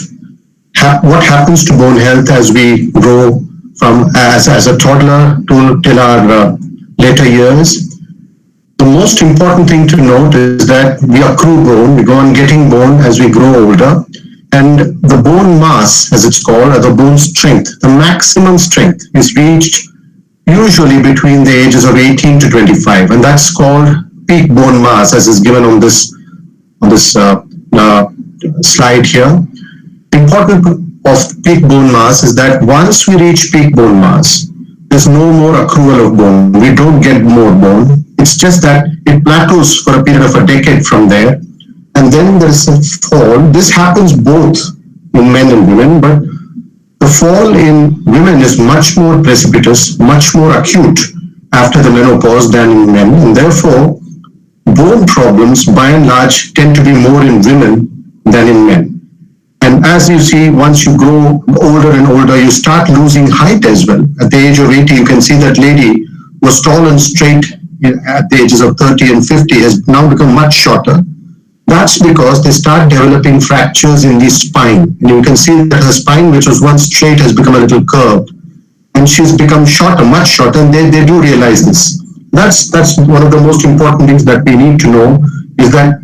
what happens to bone health as we grow from as a toddler till our later years. The most important thing to note is that we accrue bone, we go on getting bone as we grow older, and the bone mass, as it's called, or the bone strength, the maximum strength is reached usually between the ages of 18 to 25, and that's called peak bone mass, as is given on this slide here. Important of peak bone mass is that once we reach peak bone mass, there's no more accrual of bone. We don't get more bone. It's just that it plateaus for a period of a decade from there, and then there's a fall. This happens both in men and women, but the fall in women is much more precipitous, much more acute after the menopause than in men, and therefore bone problems by and large tend to be more in women than in men. And as you see, once you grow older and older, you start losing height as well. At the age of 80, you can see that lady was tall and straight at the ages of 30 and 50 has now become much shorter. That's because they start developing fractures in the spine. And you can see that her spine, which was once straight, has become a little curved. And she's become shorter, much shorter, and they do realize this. That's one of the most important things that we need to know, is that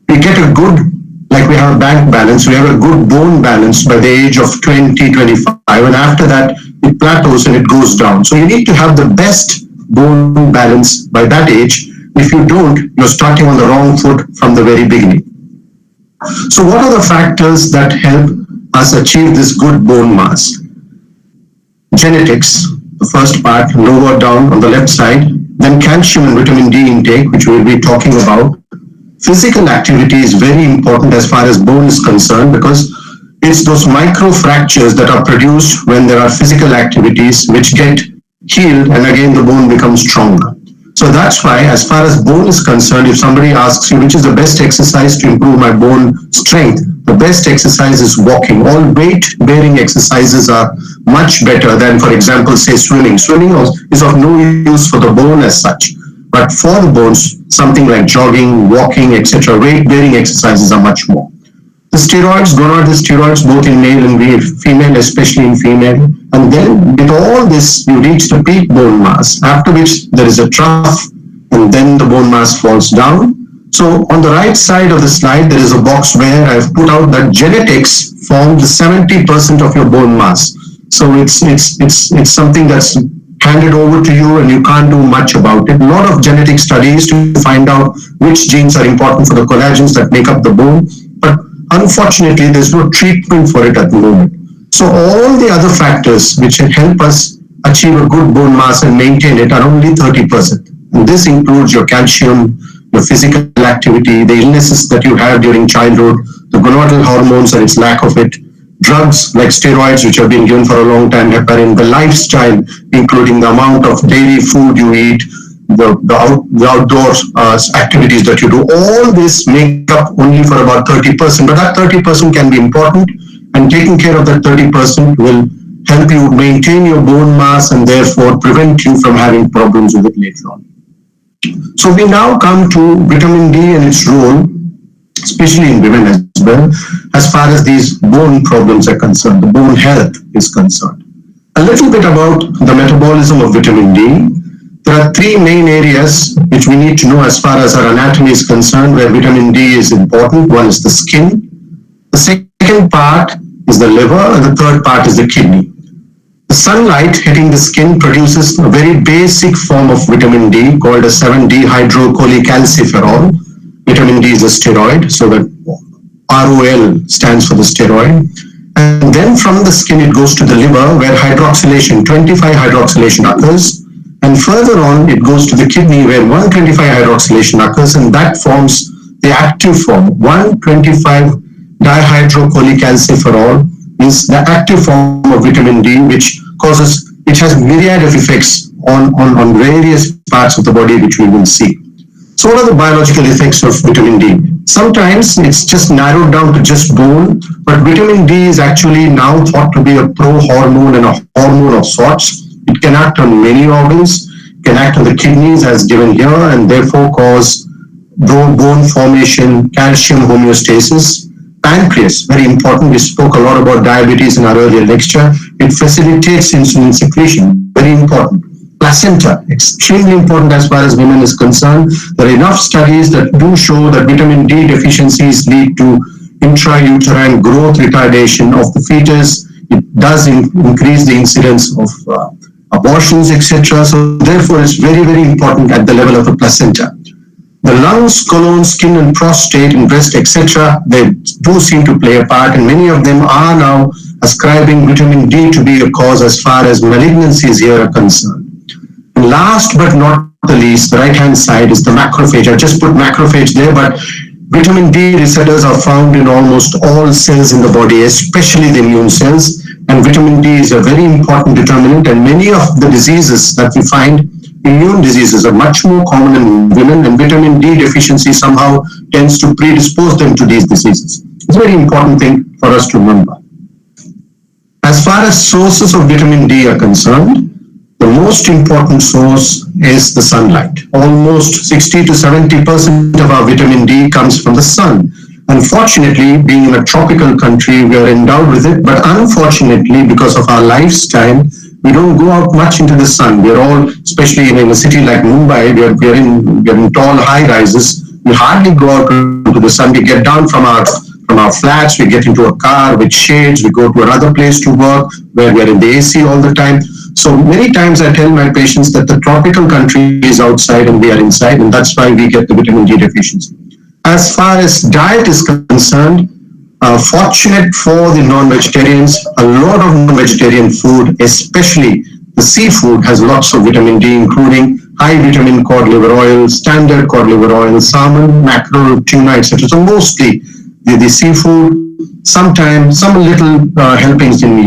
we get a good, like we have a bank balance, we have a good bone balance by the age of 20, 25, and after that it plateaus and it goes down. So you need to have the best bone balance by that age. If you don't, you're starting on the wrong foot from the very beginning. So what are the factors that help us achieve this good bone mass? Genetics, the first part, lower down on the left side, then calcium and vitamin D intake, which we'll be talking about. Physical activity is very important as far as bone is concerned, because it's those micro fractures that are produced when there are physical activities which get healed, and again the bone becomes stronger. So that's why, as far as bone is concerned, if somebody asks you which is the best exercise to improve my bone strength, the best exercise is walking. All weight-bearing exercises are much better than, for example, say swimming. Swimming is of no use for the bone as such. But for the bones, something like jogging, walking, etc., weight-bearing exercises are much more. The steroids, gonadal steroids, both in male and female, especially in female. And then with all this, you reach the peak bone mass, after which there is a trough, and then the bone mass falls down. So on the right side of the slide, there is a box where I've put out that genetics form the 70% of your bone mass. So it's something that's handed over to you and you can't do much about it. A lot of genetic studies to find out which genes are important for the collagens that make up the bone, but unfortunately there's no treatment for it at the moment. So all the other factors which help us achieve a good bone mass and maintain it are only 30%. And this includes your calcium, your physical activity, the illnesses that you have during childhood, the gonadal hormones and its lack of it, drugs like steroids, which have been given for a long time, heparin, the lifestyle, including the amount of daily food you eat, the outdoor activities that you do. All this make up only for about 30%, but that 30% can be important, and taking care of that 30% will help you maintain your bone mass and therefore prevent you from having problems with it later on. So we now come to vitamin D and its role, especially in women as well, as far as these bone problems are concerned, the bone health is concerned. A little bit about the metabolism of vitamin D. There are three main areas which we need to know as far as our anatomy is concerned, where vitamin D is important. One is the skin. The second part is the liver, and the third part is the kidney. The sunlight hitting the skin produces a very basic form of vitamin D called a 7-dehydrocholecalciferol. Vitamin D is a steroid, so that ROL stands for the steroid. And then from the skin it goes to the liver where hydroxylation, 25 hydroxylation occurs. And further on it goes to the kidney where 125 hydroxylation occurs, and that forms the active form. 125 dihydrocholecalciferol is the active form of vitamin D, which has myriad of effects on various parts of the body, which we will see. So what are the biological effects of vitamin D? Sometimes it's just narrowed down to just bone, but vitamin D is actually now thought to be a pro-hormone and a hormone of sorts. It can act on many organs, can act on the kidneys as given here, and therefore cause bone formation, calcium homeostasis. Pancreas, very important. We spoke a lot about diabetes in our earlier lecture. It facilitates insulin secretion, very important. Placenta, extremely important as far as women is concerned. There are enough studies that do show that vitamin D deficiencies lead to intrauterine growth retardation of the fetus. It does increase the incidence of abortions, etc. So therefore, it's very, very important at the level of the placenta. The lungs, colon, skin, and prostate, and breast, etc., they do seem to play a part, and many of them are now ascribing vitamin D to be a cause as far as malignancies here are concerned. And last but not the least, the right-hand side is the macrophage. I just put macrophage there, but vitamin D receptors are found in almost all cells in the body, especially the immune cells, and vitamin D is a very important determinant, and many of the diseases that we find, immune diseases, are much more common in women, and vitamin D deficiency somehow tends to predispose them to these diseases. It's a very important thing for us to remember. As far as sources of vitamin D are concerned, the most important source is the sunlight. Almost 60 to 70% of our vitamin D comes from the sun. Unfortunately, being in a tropical country, we are endowed with it, but unfortunately, because of our lifestyle, we don't go out much into the sun. We're all, especially in a city like Mumbai, we're in tall high rises. We hardly go out into the sun. We get down from our flats, we get into a car with shades, we go to another place to work where we're in the AC all the time. So many times I tell my patients that the tropical country is outside and we are inside, and that's why we get the vitamin D deficiency. As far as diet is concerned, fortunate for the non-vegetarians, a lot of non-vegetarian food, especially the seafood, has lots of vitamin D, including high vitamin cod liver oil, standard cod liver oil, salmon, mackerel, tuna, etc. So mostly the seafood, sometimes some little helpings in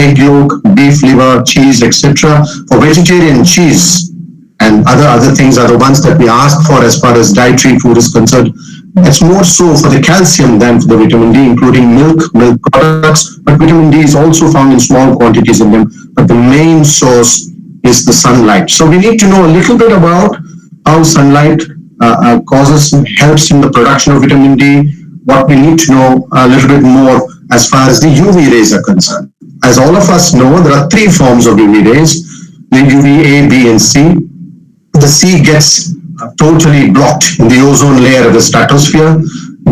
egg yolk, beef liver, cheese, etc. For vegetarian, cheese and other things are the ones that we ask for as far as dietary food is concerned. It's more so for the calcium than for the vitamin D, including milk products, but vitamin D is also found in small quantities in them. But the main source is the sunlight. So we need to know a little bit about how sunlight helps in the production of vitamin D. What we need to know a little bit more as far as the UV rays are concerned. As all of us know, there are three forms of UV rays, the UVA, B, and C. The C gets totally blocked in the ozone layer of the stratosphere.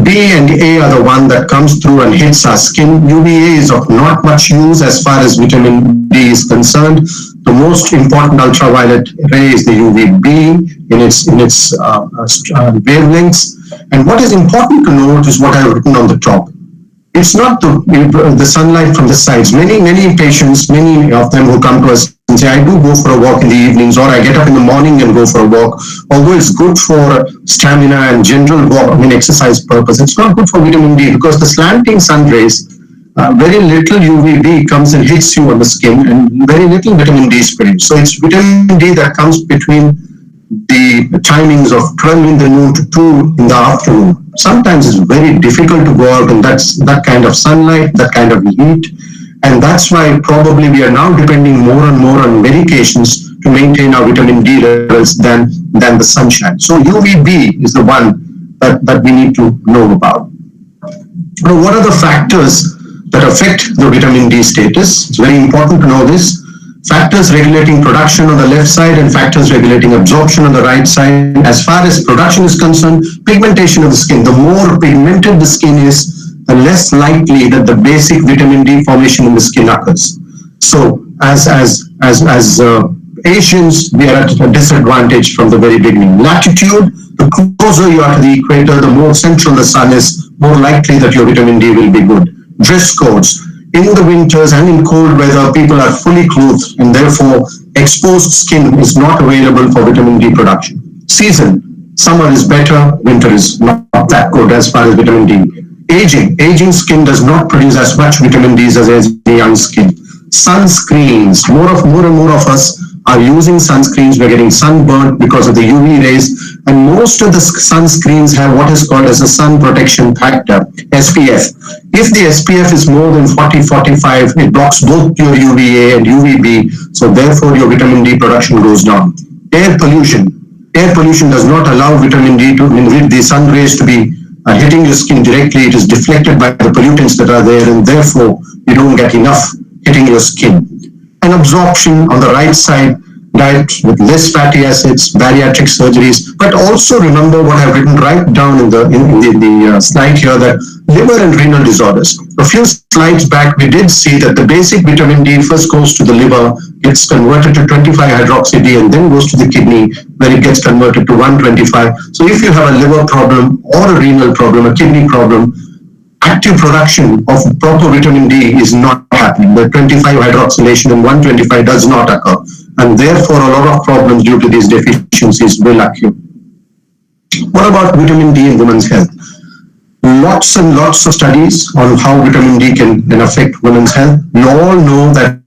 B and A are the one that comes through and hits our skin. UVA is of not much use as far as vitamin D is concerned. The most important ultraviolet ray is the UVB in its wavelengths. And what is important to note is what I have written on the top. It's not the sunlight from the sides. Many patients, many of them who come to us and say, I do go for a walk in the evenings, or I get up in the morning and go for a walk. Although it's good for stamina and general exercise purpose, it's not good for vitamin D because the slanting sun rays, very little UVB comes and hits you on the skin and very little vitamin D is produced. So it's vitamin D that comes between the timings of 12 in the noon to 2 in the afternoon. Sometimes it's very difficult to go out, and that's that kind of sunlight, that kind of heat. And that's why probably we are now depending more and more on medications to maintain our vitamin D levels than the sunshine. So UVB is the one that we need to know about. Now, what are the factors that affect the vitamin D status? It's very important to know this. Factors regulating production on the left side and factors regulating absorption on the right side. As far as production is concerned, pigmentation of the skin. The more pigmented the skin is, the less likely that the basic vitamin D formation in the skin occurs. So as Asians, we are at a disadvantage from the very beginning. Latitude, the closer you are to the equator, the more central the sun is, more likely that your vitamin D will be good. Dress codes. In the winters and in cold weather, people are fully clothed and therefore exposed skin is not available for vitamin D production. Season. Summer is better, winter is not that good as far as vitamin D. Aging skin does not produce as much vitamin D as the young skin. Sunscreens, more and more of us are using sunscreens. We're getting sunburned because of the UV rays, and most of the sunscreens have what is called as a sun protection factor, SPF. If the SPF is more than 40-45, it blocks both your UVA and UVB, so therefore your vitamin D production goes down. Air pollution does not allow vitamin D to, the sun rays to be hitting your skin directly. It is deflected by the pollutants that are there, and therefore you don't get enough hitting your skin. And absorption on the right side, diet with less fatty acids, bariatric surgeries, but also remember what I've written right down in the slide here, that liver and renal disorders. A few slides back, we did see that the basic vitamin D first goes to the liver, gets converted to 25-hydroxy-D, and then goes to the kidney, where it gets converted to 125. So if you have a liver problem or a renal problem, a kidney problem, active production of proper vitamin D is not happening. The 25 hydroxylation and 125 does not occur, and therefore a lot of problems due to these deficiencies will occur. What about vitamin D in women's health? Lots and lots of studies on how vitamin D can affect women's health. We all know that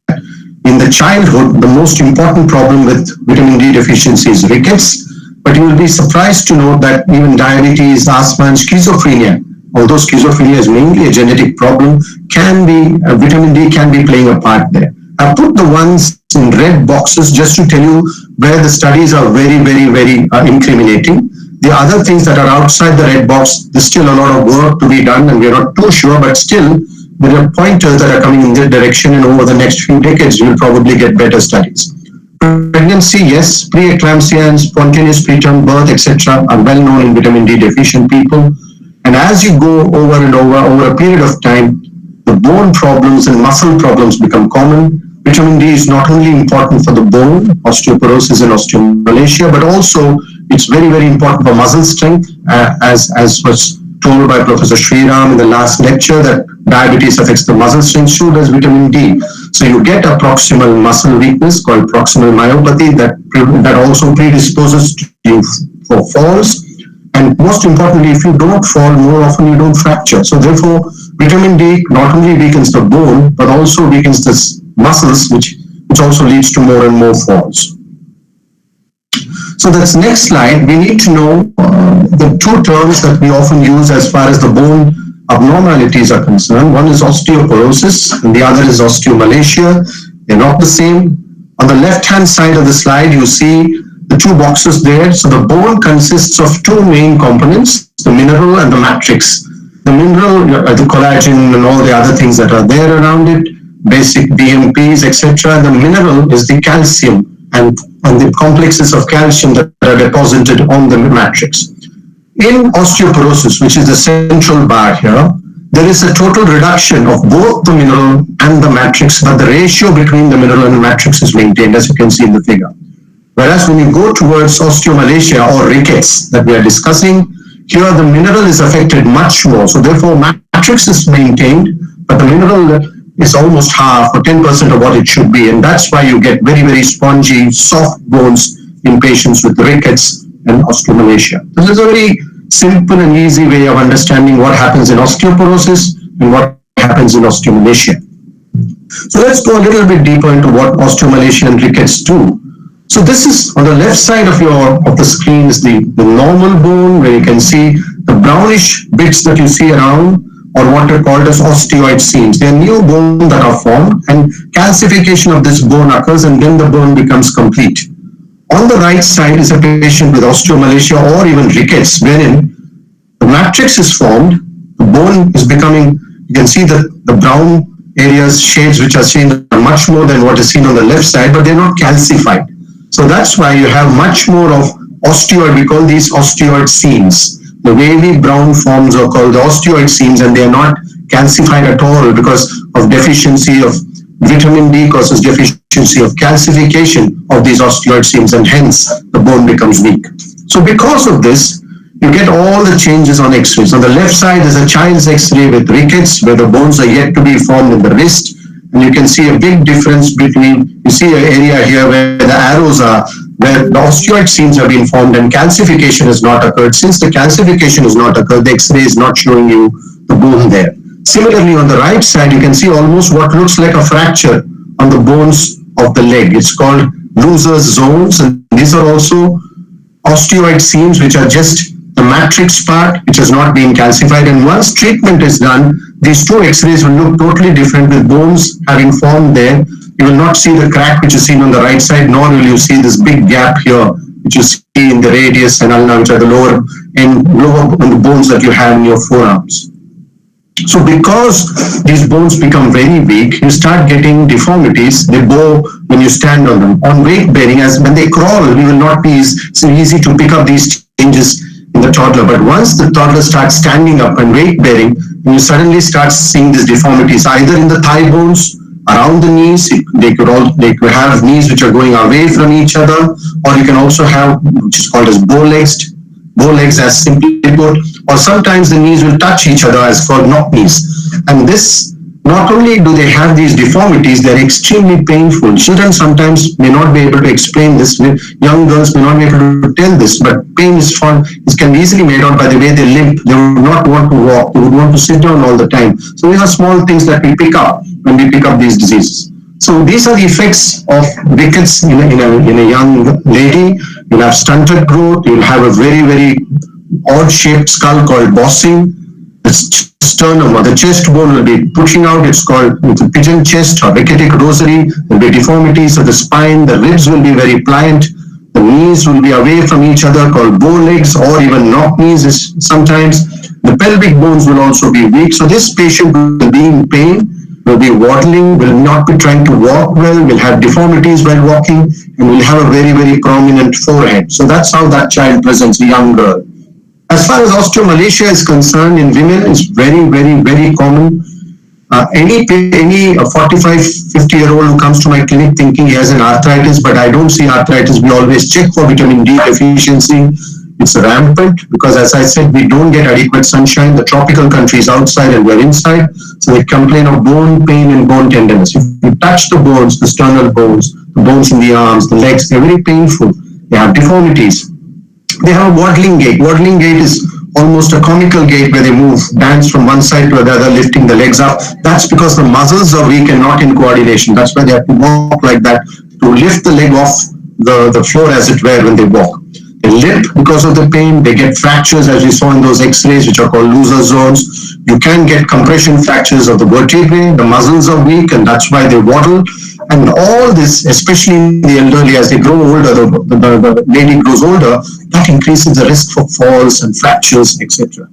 in the childhood, the most important problem with vitamin D deficiency is rickets, but you will be surprised to know that even diabetes, asthma, and schizophrenia, although schizophrenia is mainly a genetic problem, vitamin D can be playing a part there. I put the ones in red boxes just to tell you where the studies are very, very, very incriminating. The other things that are outside the red box, there's still a lot of work to be done, and we're not too sure, but still there are pointers that are coming in that direction, and over the next few decades, you'll probably get better studies. Pregnancy, yes, preeclampsia and spontaneous preterm birth, etc., are well known in vitamin D deficient people. And as you go over and over a period of time, the bone problems and muscle problems become common. Vitamin D is not only important for the bone, osteoporosis and osteomalacia, but also it's very, very important for muscle strength, as was told by Professor Sriram in the last lecture, that diabetes affects the muscle strength, so does vitamin D. So you get a proximal muscle weakness called proximal myopathy that also predisposes you for falls. And most importantly, if you don't fall, more often you don't fracture. So therefore, vitamin D not only weakens the bone, but also weakens the muscles, which also leads to more and more falls. So that's next slide. We need to know the two terms that we often use as far as the bone abnormalities are concerned. One is osteoporosis and the other is osteomalacia. They're not the same. On the left-hand side of the slide, you see the two boxes there. So the bone consists of two main components, the mineral and the matrix. The mineral, the collagen and all the other things that are there around it, basic BMPs, etc. The mineral is the calcium and the complexes of calcium that are deposited on the matrix. In osteoporosis, which is the central bar here, there is a total reduction of both the mineral and the matrix, but the ratio between the mineral and the matrix is maintained, as you can see in the figure. Whereas when you go towards osteomalacia or rickets that we are discussing, here the mineral is affected much more. So therefore matrix is maintained, but the mineral is almost half or 10% of what it should be. And that's why you get very, very spongy, soft bones in patients with rickets and osteomalacia. This is a very simple and easy way of understanding what happens in osteoporosis and what happens in osteomalacia. So let's go a little bit deeper into what osteomalacia and rickets do. So this is on the left side of the screen is the normal bone, where you can see the brownish bits that you see around, or what are called as osteoid seams. They are new bones that are formed, and calcification of this bone occurs, and then the bone becomes complete. On the right side is a patient with osteomalacia or even rickets, wherein the matrix is formed, the bone is becoming, you can see the brown areas, shades which are seen are much more than what is seen on the left side, but they're not calcified. So that's why you have much more of osteoid, we call these osteoid seams. The wavy brown forms are called the osteoid seams, and they are not calcified at all because of deficiency of vitamin D causes deficiency deficiency of calcification of these osteoid seams, and hence the bone becomes weak. So because of this, you get all the changes on x-rays. On the left side is a child's x-ray with rickets, where the bones are yet to be formed in the wrist. And you can see a big difference between, you see an area here where the arrows are, where the osteoid seams have been formed and calcification has not occurred. Since the calcification has not occurred, the x-ray is not showing you the bone there. Similarly, on the right side, you can see almost what looks like a fracture on the bones of the leg. It's called Looser's zones, and these are also osteoid seams, which are just the matrix part, which has not been calcified. And once treatment is done, these two x-rays will look totally different, with bones having formed there. You will not see the crack which is seen on the right side, nor will you see this big gap here, which you see in the radius and ulna, which are the lower on the bones that you have in your forearms. So because these bones become very weak, you start getting deformities. They bow when you stand on them. On weight bearing, as when they crawl, it will not be so easy to pick up these changes in the toddler. But once the toddler starts standing up and weight bearing, you suddenly start seeing these deformities either in the thigh bones, around the knees. They could have knees which are going away from each other, or you can also have, which is called as bow legs as simply put, or sometimes the knees will touch each other as called knock knees. And this, not only do they have these deformities, they're extremely painful. Children sometimes may not be able to explain this. Young girls may not be able to tell this, but pain is fun. It can be easily made out by the way they limp. They would not want to walk. They would want to sit down all the time. So these are small things that we pick up when we pick up these diseases. So these are the effects of rickets in a young lady. You'll have stunted growth. You'll have a very, very odd-shaped skull called bossing. The sternum or the chest bone will be pushing out. It's called the pigeon chest or ricketic rosary. There'll be deformities of the spine. The ribs will be very pliant. The knees will be away from each other, called bow legs, or even knock knees sometimes. The pelvic bones will also be weak. So this patient will be in pain, will be waddling, will not be trying to walk well, will have deformities while walking, and will have a very, very prominent forehead. So that's how that child presents, a young girl. As far as osteomalacia is concerned, in women, it's very, very, very common. Any 45, 50-year-old who comes to my clinic thinking he has an arthritis, but I don't see arthritis, we always check for vitamin D deficiency. It's rampant because, as I said, we don't get adequate sunshine. The tropical countries outside and we're inside. So they complain of bone pain and bone tenderness. If you touch the bones, the sternal bones, the bones in the arms, the legs, they're very painful. They have deformities. They have a waddling gait. Waddling gait is almost a comical gait where they move, dance from one side to the other, lifting the legs up. That's because the muscles are weak and not in coordination. That's why they have to walk like that to lift the leg off the floor, as it were, when they walk. They limp because of the pain. They get fractures, as we saw in those x-rays, which are called Looser's zones. You can get compression fractures of the vertebrae. The muscles are weak, and that's why they waddle. And all this, especially in the elderly, as they grow older, the lady grows older, that increases the risk for falls and fractures, etc.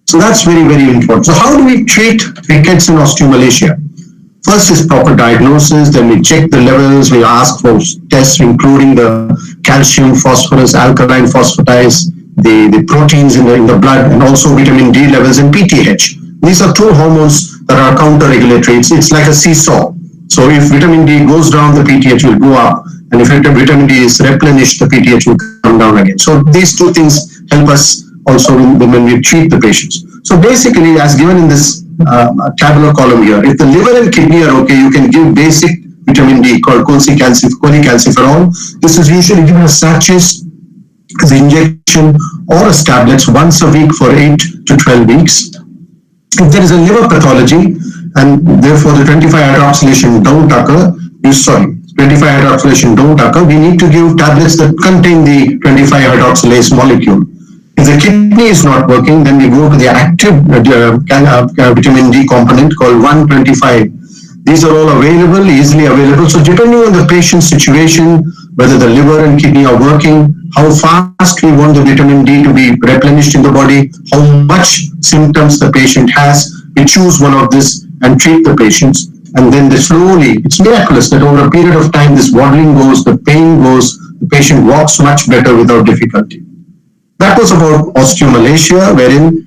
So that's very, very important. So how do we treat rickets and osteomalacia? First is proper diagnosis, then we check the levels, we ask for tests including the calcium, phosphorus, alkaline phosphatase, the proteins in the blood, and also vitamin D levels and PTH. These are two hormones that are counter-regulatory. It's like a seesaw. So if vitamin D goes down, the PTH will go up. And if vitamin D is replenished, the PTH will come down again. So these two things help us also when we treat the patients. So basically, as given in this tabular column here, if the liver and kidney are okay, you can give basic vitamin D called cholecalciferol. This is usually given as sachets, as an injection, or as tablets once a week for 8 to 12 weeks. If there is a liver pathology, and therefore the 25-hydroxylation don't occur, 25-hydroxylation don't occur, we need to give tablets that contain the 25-hydroxylase molecule. If the kidney is not working, then we go to the active vitamin D component called 125. These are all available, easily available. So depending on the patient's situation, whether the liver and kidney are working, how fast we want the vitamin D to be replenished in the body, how much symptoms the patient has, we choose one of this and treat the patients. And then slowly, it's miraculous that over a period of time, this waddling goes, the pain goes, the patient walks much better without difficulty. That was about osteomalacia, wherein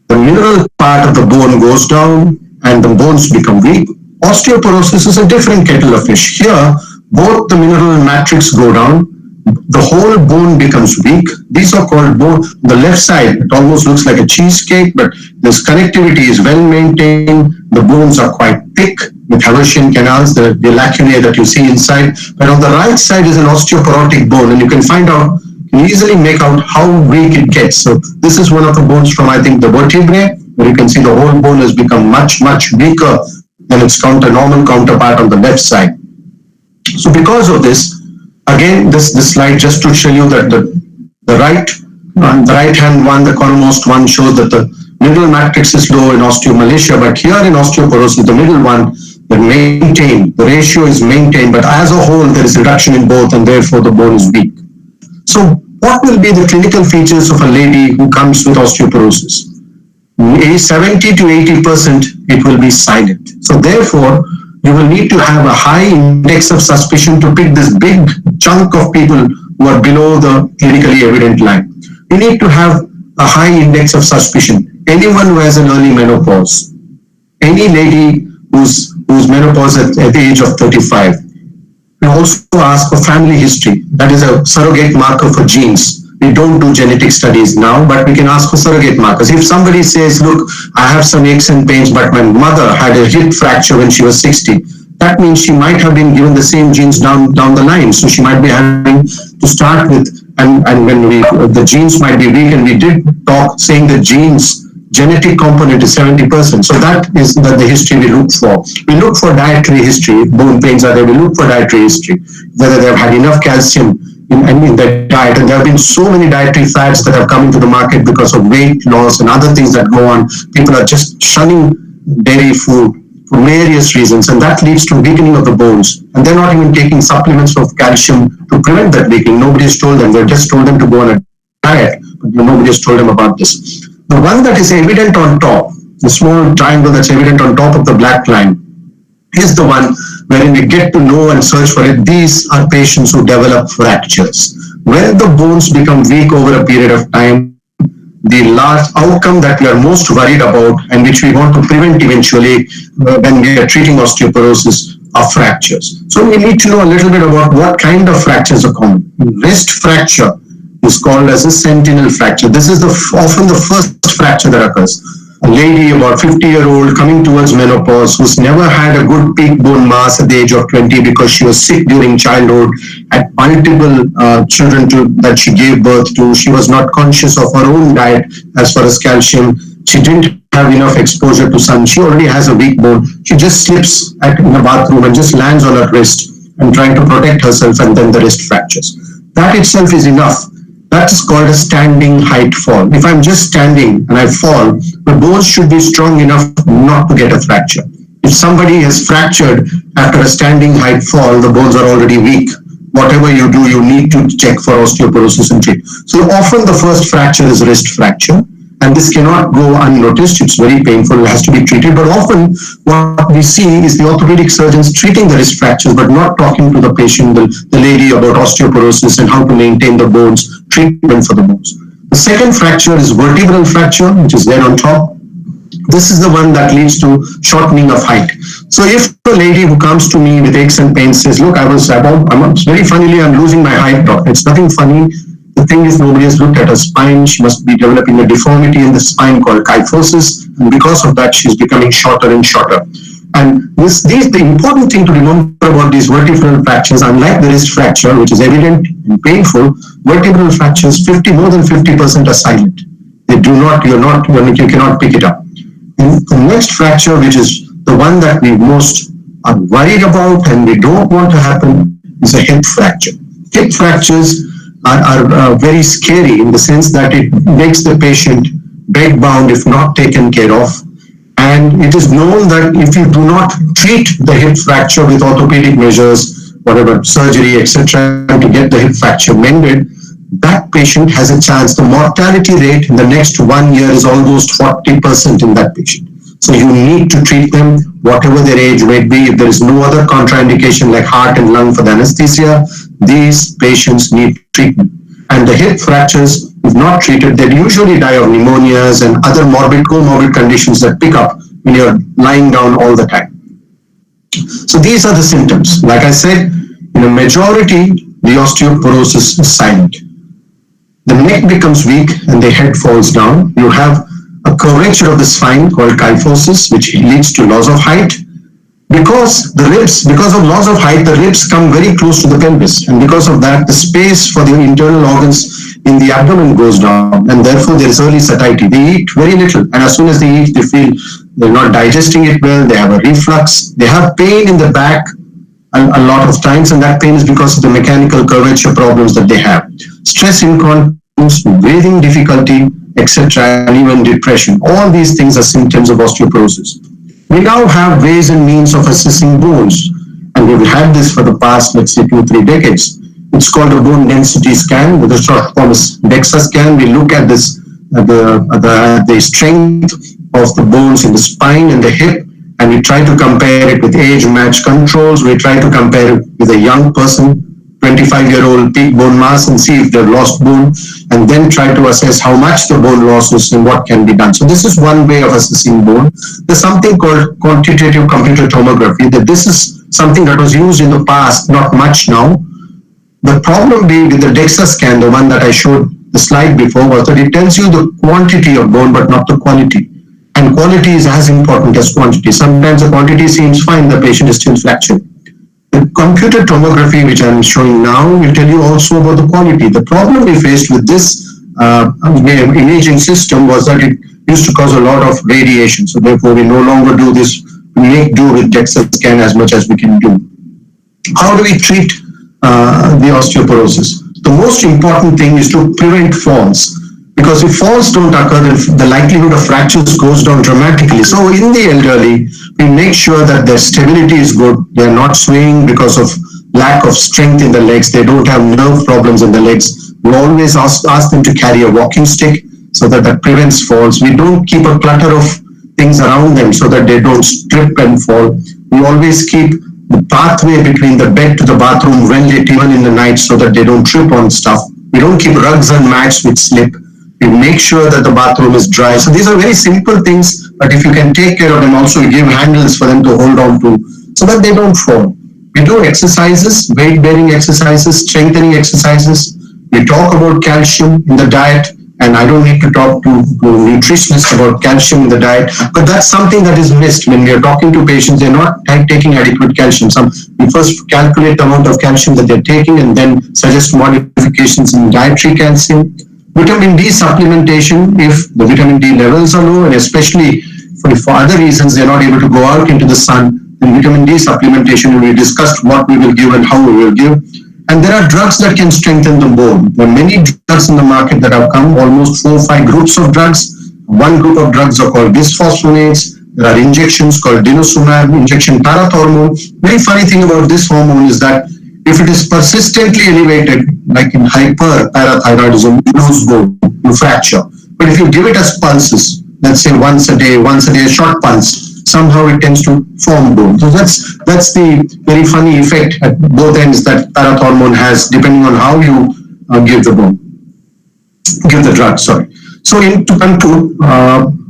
the mineral part of the bone goes down and the bones become weak. Osteoporosis is a different kettle of fish. Here, both the mineral and matrix go down, the whole bone becomes weak. These are called bone. The left side, it almost looks like a cheesecake, but this connectivity is well maintained. The bones are quite thick with Haversian canals, the lacunae that you see inside. But on the right side is an osteoporotic bone, and you can find out, you easily make out how weak it gets. So this is one of the bones from, I think, the vertebrae, where you can see the whole bone has become much, much weaker than its normal counterpart on the left side. So because of this, again, this slide just to show you that the right hand one, the cornermost one, shows that the mineral matrix is low in osteomalacia, but here in osteoporosis, the middle one, the ratio is maintained, but as a whole, there is reduction in both, and therefore the bone is weak. So what will be the clinical features of a lady who comes with osteoporosis? 70 to 80%, it will be silent. So therefore, you will need to have a high index of suspicion to pick this big chunk of people who are below the clinically evident line. You need to have a high index of suspicion. Anyone who has an early menopause, any lady who's menopause at the age of 35. We also ask for family history. That is a surrogate marker for genes. We don't do genetic studies now, but we can ask for surrogate markers. If somebody says, look, I have some aches and pains, but my mother had a hip fracture when she was 60, that means she might have been given the same genes down the line. So she might be having to start with, and when the genes might be weak, and we did talk saying the genes, genetic component is 70%. So that is the history we look for. We look for dietary history. If bone pains are there, we look for dietary history, whether they've had enough calcium in their diet. And there have been so many dietary fads that have come into the market because of weight loss and other things that go on. People are just shunning dairy food for various reasons, and that leads to weakening of the bones. And they're not even taking supplements of calcium to prevent that weakening. Nobody's told them. They've just told them to go on a diet, but nobody has told them about this. The one that is evident on top, the small triangle that's evident on top of the black line, is the one wherein we get to know and search for it. These are patients who develop fractures. When the bones become weak over a period of time, the last outcome that we are most worried about, and which we want to prevent eventually when we are treating osteoporosis, are fractures. So we need to know a little bit about what kind of fractures are common. Wrist fracture is called as a sentinel fracture. This is often the first fracture that occurs. A lady about 50-year-old coming towards menopause who's never had a good peak bone mass at the age of 20 because she was sick during childhood, had multiple children that she gave birth to. She was not conscious of her own diet as far as calcium. She didn't have enough exposure to sun. She already has a weak bone. She just slips in the bathroom and just lands on her wrist and trying to protect herself, and then the wrist fractures. That itself is enough. That is called a standing height fall. If I'm just standing and I fall, the bones should be strong enough not to get a fracture. If somebody has fractured after a standing height fall, the bones are already weak. Whatever you do, you need to check for osteoporosis and treat. So often the first fracture is wrist fracture, and this cannot go unnoticed. It's very painful. It has to be treated. But often what we see is the orthopedic surgeons treating the wrist fractures, but not talking to the patient, the lady, about osteoporosis and how to maintain the bones, treatment for the bones. The second fracture is vertebral fracture, which is there on top. This is the one that leads to shortening of height. So if a lady who comes to me with aches and pains says, look, I'm very funnily, I'm losing my height, doctor. It's nothing funny. The thing is, nobody has looked at her spine. She must be developing a deformity in the spine called kyphosis, and because of that, she's becoming shorter and shorter. And the important thing to remember about these vertebral fractures, unlike the wrist fracture, which is evident and painful, vertebral fractures, more than 50% are silent. They do not, you cannot pick it up. And the next fracture, which is the one that we most are worried about and we don't want to happen, is a hip fracture. Hip fractures are very scary in the sense that it makes the patient bedbound if not taken care of. And it is known that if you do not treat the hip fracture with orthopedic measures, whatever, surgery, etc., to get the hip fracture mended, that patient has a chance. The mortality rate in the next 1 year is almost 40% in that patient. So you need to treat them, whatever their age may be. If there is no other contraindication like heart and lung for the anesthesia, these patients need treatment. And the hip fractures, if not treated, they usually die of pneumonias and other comorbid conditions that pick up when you're lying down all the time. So these are the symptoms. Like I said, In a majority, the osteoporosis is silent. The neck becomes weak and the head falls down. You have a curvature of the spine called kyphosis, which leads to loss of height. Because of loss of height, the ribs come very close to the pelvis, and because of that, the space for the internal organs in the abdomen goes down, and therefore there is early satiety. They eat very little, and as soon as they eat, they feel they're not digesting it well, they have a reflux, they have pain in the back a lot of times, and that pain is because of the mechanical curvature problems that they have. Stress incontinence, breathing difficulty, etc., and even depression. All these things are symptoms of osteoporosis. We now have ways and means of assessing bones, and we've had this for the past, let's say, 2-3 decades. It's called a bone density scan, with a short form is DEXA scan. We look at this, the strength of the bones in the spine and the hip, and we try to compare it with age-matched controls. We try to compare it with a young person, 25-year-old peak bone mass, and see if they've lost bone, and then try to assess how much the bone loss is and what can be done. So this is one way of assessing bone. There's something called quantitative computer tomography. That this is something that was used in the past, not much now. The problem being with the DEXA scan, the one that I showed the slide before, was that it tells you the quantity of bone but not the quality. And quality is as important as quantity. Sometimes the quantity seems fine, the patient is still fractured. The computer tomography, which I'm showing now, will tell you also about the quality. The problem we faced with this imaging system was that it used to cause a lot of radiation. So therefore, we no longer do this. We make do with DEXA scan as much as we can do. How do we treat the osteoporosis? The most important thing is to prevent falls. Because if falls don't occur, then the likelihood of fractures goes down dramatically. So in the elderly, we make sure that their stability is good. They're not swaying because of lack of strength in the legs. They don't have nerve problems in the legs. We always ask them to carry a walking stick so that prevents falls. We don't keep a clutter of things around them so that they don't trip and fall. We always keep the pathway between the bed to the bathroom well lit even in the night so that they don't trip on stuff. We don't keep rugs and mats which slip. We make sure that the bathroom is dry. So these are very simple things, but if you can take care of them, also give handles for them to hold on to so that they don't fall. We do exercises, weight-bearing exercises, strengthening exercises. We talk about calcium in the diet, and I don't need to talk to nutritionists about calcium in the diet, but that's something that is missed when we are talking to patients. They're not taking adequate calcium. We first calculate the amount of calcium that they're taking and then suggest modifications in dietary calcium. Vitamin D supplementation, if the vitamin D levels are low, and especially for other reasons they're not able to go out into the sun, then vitamin D supplementation will be discussed what we will give and how we will give. And there are drugs that can strengthen the bone. There are many drugs in the market that have come, almost 4 or 5 groups of drugs. One group of drugs are called bisphosphonates. There are injections called denosumab, injection parathormone. Very funny thing about this hormone is that if it is persistently elevated, like in hyperparathyroidism, you lose bone, you fracture. But if you give it as pulses, let's say once a day, a short pulse, somehow it tends to form bone. So that's the very funny effect at both ends that parathormone has, depending on how you give the drug. So to conclude,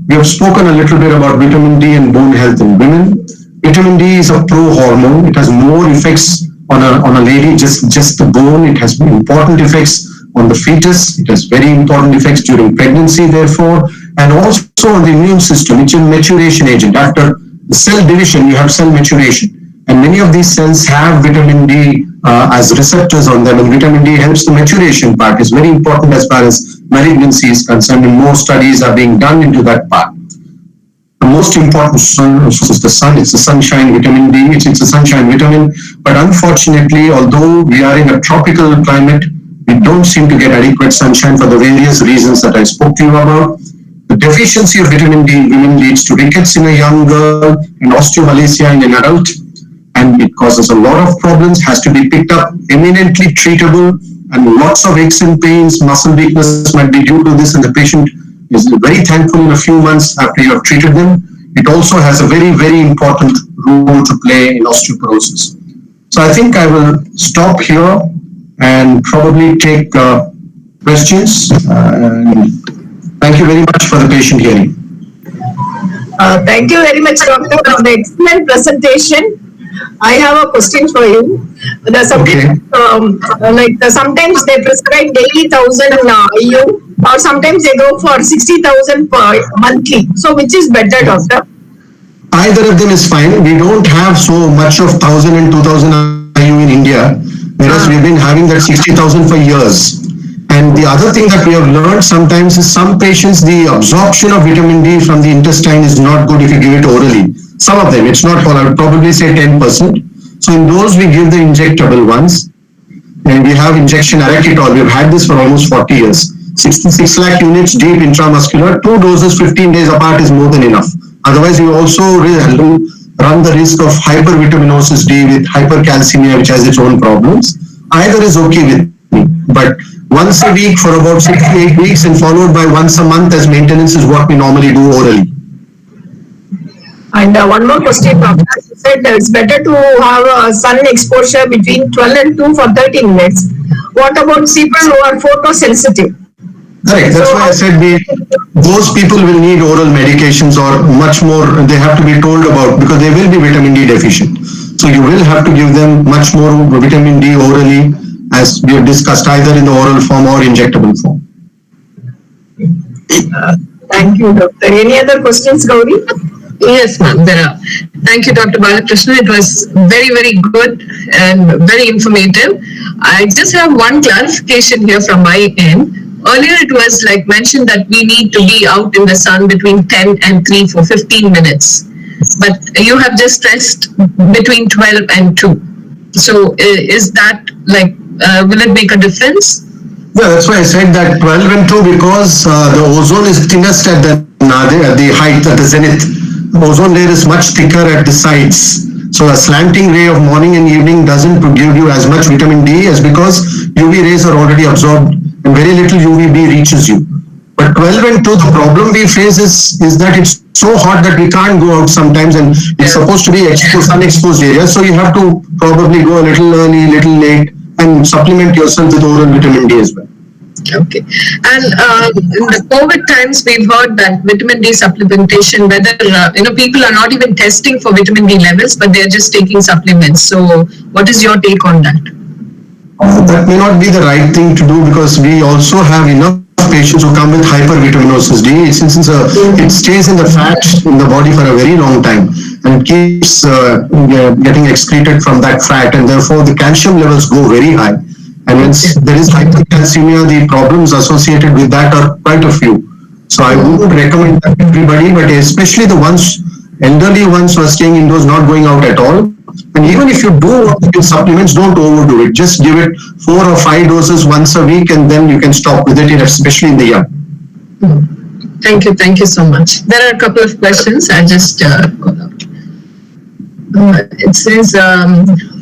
we have spoken a little bit about vitamin D and bone health in women. Vitamin D is a pro-hormone. It has more effects on a lady, just the bone. It has important effects on the fetus. It has very important effects during pregnancy, therefore, and also on the immune system. It's a maturation agent. After the cell division, you have cell maturation. And many of these cells have vitamin D as receptors on them, and vitamin D helps the maturation part. It's very important as far as malignancy is concerned, and more studies are being done into that part. The most important source is the sun. It's the sunshine vitamin D. It's a sunshine vitamin. But unfortunately, although we are in a tropical climate, we don't seem to get adequate sunshine for the various reasons that I spoke to you about. The deficiency of vitamin D in women leads to rickets in a young girl and osteomalacia in an adult, and it causes a lot of problems, has to be picked up, eminently treatable, and lots of aches and pains, muscle weakness might be due to this, and the patient is very thankful in a few months after you have treated them. It also has a very, very important role to play in osteoporosis. So I think I will stop here and probably take questions. Thank you very much for the patient hearing. Thank you very much, Doctor, for the excellent presentation. I have a question for you. Sometimes they prescribe daily 1,000 IU, or sometimes they go for 60,000 per monthly. So which is better, doctor? Either of them is fine. We don't have so much of 1,000 and 2,000 IU in India, whereas we've been having that 60,000 for years. And the other thing that we have learned sometimes is some patients, the absorption of vitamin D from the intestine is not good if you give it orally. Some of them, it's not all, I would probably say 10%. So in those, we give the injectable ones. And we have injection arachidol. We've had this for almost 40 years. 66 lakh units deep intramuscular, 2 doses 15 days apart is more than enough. Otherwise, you also run the risk of hypervitaminosis D with hypercalcemia, which has its own problems. Either is okay with me. But once a week for about 6 to 8 weeks and followed by once a month as maintenance is what we normally do orally. And one more question, doctor. You said it's better to have a sun exposure between 12 and 2 for 30 minutes. What about people who are photosensitive? Correct. That's why I said those people will need oral medications or much more. They have to be told about because they will be vitamin D deficient. So you will have to give them much more vitamin D orally, as we have discussed, either in the oral form or injectable form. Thank you, doctor. Any other questions, Gauri? Yes, ma'am, there are. Thank you, Dr. Balakrishnan. It was very, very good and very informative. I just have one clarification here from my end. Earlier, it was like mentioned that we need to be out in the sun between 10 and 3 for 15 minutes. But you have just stressed between 12 and 2. So is that like, will it make a difference? Yeah, that's why I said that 12 and 2 because the ozone is thinnest at the height, at the zenith. The ozone layer is much thicker at the sides. So a slanting ray of morning and evening doesn't give you as much vitamin D as because UV rays are already absorbed and very little UVB reaches you. But 12 and 2, the problem we face is that it's so hot that we can't go out sometimes and it's supposed to be sun-exposed areas. So you have to probably go a little early, little late and supplement yourself with oral vitamin D as well. Okay. And in the COVID times, we've heard that vitamin D supplementation, whether, people are not even testing for vitamin D levels, but they're just taking supplements. So what is your take on that? That may not be the right thing to do because we also have enough patients who come with hypervitaminosis D. It stays in the fat in the body for a very long time and it keeps getting excreted from that fat and therefore the calcium levels go very high. And when there is hypercalcemia, the problems associated with that are quite a few. So I wouldn't recommend that to everybody, but especially the elderly ones who are staying indoors, not going out at all. And even if you do want to give supplements, don't overdo it. Just give it 4 or 5 doses once a week and then you can stop with it, especially in the young. Thank you. Thank you so much. There are a couple of questions. I just call out. It says,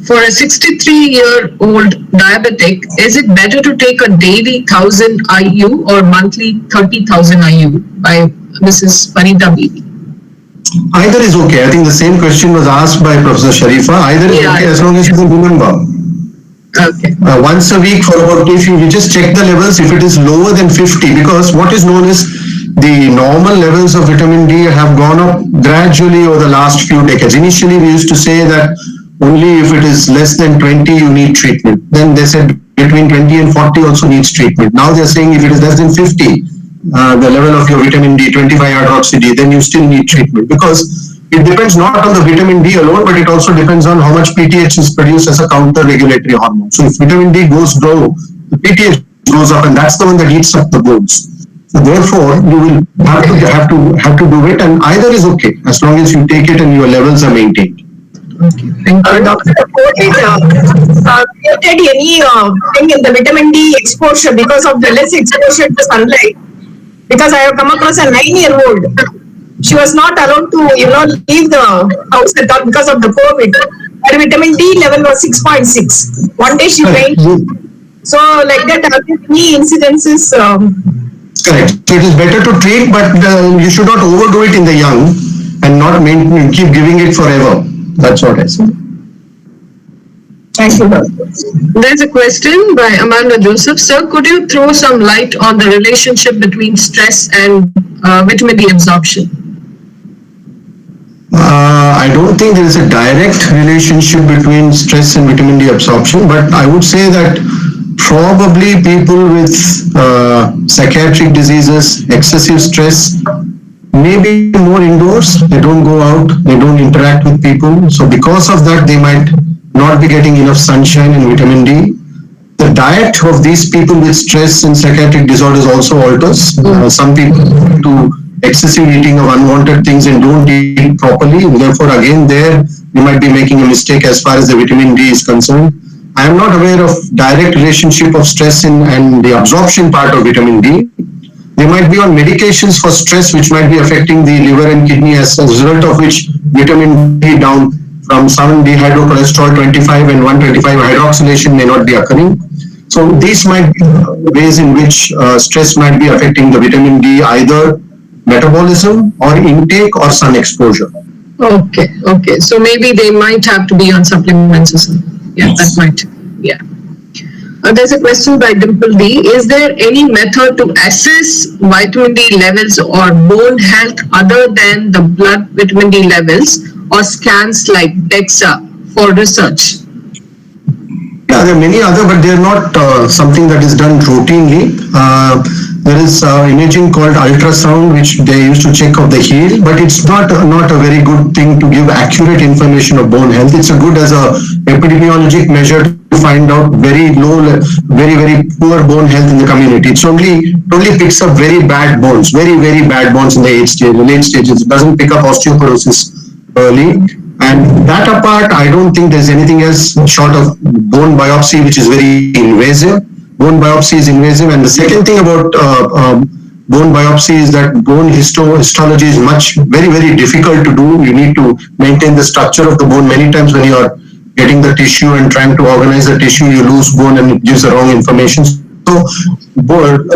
for a 63-year-old diabetic, is it better to take a daily 1,000 IU or monthly 30,000 IU? By Mrs. Farida Bibi. Either is okay. I think the same question was asked by Professor Sharifa. Either is okay as long as you can remember. Okay. Once a week for about, if you just check the levels, if it is lower than 50, because what is known as the normal levels of vitamin D have gone up gradually over the last few decades. Initially, we used to say that only if it is less than 20, you need treatment. Then they said between 20 and 40 also needs treatment. Now they're saying if it is less than 50, the level of your vitamin D, 25-hydroxy D, then you still need treatment because it depends not on the vitamin D alone, but it also depends on how much PTH is produced as a counter-regulatory hormone. So if vitamin D goes low, the PTH goes up and that's the one that eats up the bones. So therefore, you will have to do it and either is okay as long as you take it and your levels are maintained. Okay. Thank you. Doctor, any thing in the vitamin D exposure because of the less exposure to sunlight? Because I have come across a 9-year-old. She was not allowed to, leave the house because of the COVID. Her vitamin D level was 6.6. One day she fainted. So like that, are there any incidences? Correct. So it is better to treat, but you should not overdo it in the young and not keep giving it forever. That's what I say. Thank you, doctor. There's a question by Amanda Joseph. Sir, could you throw some light on the relationship between stress and vitamin D absorption? I don't think there is a direct relationship between stress and vitamin D absorption, but I would say that probably people with psychiatric diseases, excessive stress, maybe more indoors, they don't go out, they don't interact with people. So because of that, they might not be getting enough sunshine and vitamin D. The diet of these people with stress and psychiatric disorders also alters. Some people do excessive eating of unwanted things and don't eat properly. Therefore, again, there you might be making a mistake as far as the vitamin D is concerned. I am not aware of direct relationship of stress and the absorption part of vitamin D. They might be on medications for stress, which might be affecting the liver and kidney, as a result of which vitamin D down from 7 dehydrocholesterol 25 and 125 hydroxylation may not be occurring. So these might be ways in which stress might be affecting the vitamin D, either metabolism or intake or sun exposure. Okay. So maybe they might have to be on supplements or something. Yeah, that might. Yeah. There's a question by Dimple D. Is there any method to assess vitamin D levels or bone health other than the blood vitamin D levels or scans like DEXA for research? Yeah, there are many other, but they're not something that is done routinely. There is imaging called ultrasound, which they used to check of the heel, but it's not a very good thing to give accurate information of bone health. It's a good as a epidemiologic measure to find out very low, very poor bone health in the community. It's only picks up very bad bones, very bad bones in the late stages. It doesn't pick up osteoporosis early. And that apart, I don't think there's anything else short of bone biopsy, which is very invasive. Bone biopsy is invasive. And the second thing about bone biopsy is that bone histology is very difficult to do. You need to maintain the structure of the bone. Many times when you are getting the tissue and trying to organize the tissue, you lose bone and it gives the wrong information. So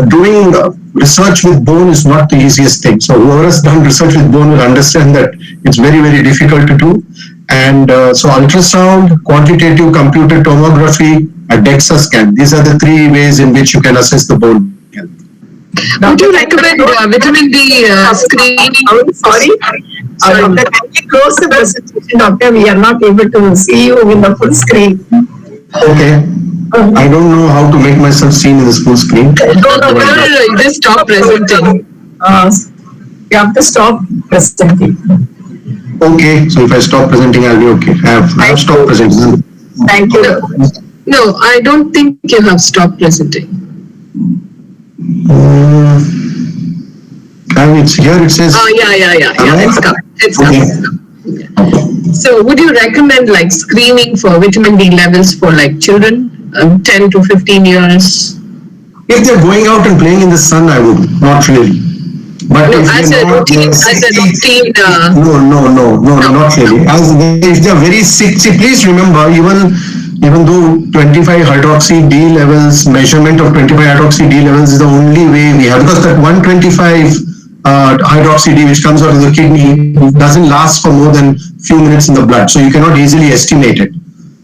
doing research with bone is not the easiest thing. So whoever has done research with bone will understand that it's very difficult to do. And so ultrasound, quantitative computed tomography, a DEXA scan. These are the three ways in which you can assess the bone health. Would you recommend vitamin D screening? Sorry. Doctor, can you close the presentation, Doctor? We are not able to see you in the full screen. Okay. I don't know how to make myself seen in this full screen. No, just stop presenting. You have to stop presenting. Okay, so if I stop presenting, I'll be okay. I have stopped presenting. Thank you. No, I don't think you have stopped presenting. And it's here, it says. Oh, yeah, it's come. So would you recommend like screening for vitamin D levels for like children, 10 to 15 years? If they're going out and playing in the sun, I would, not really. But no, if as a routine. No, not really. If they're very sick, see, please remember, even though 25 hydroxy D levels, measurement of 25 hydroxy D levels is the only way we have, because that 125 hydroxy D which comes out of the kidney doesn't last for more than few minutes in the blood, so you cannot easily estimate it.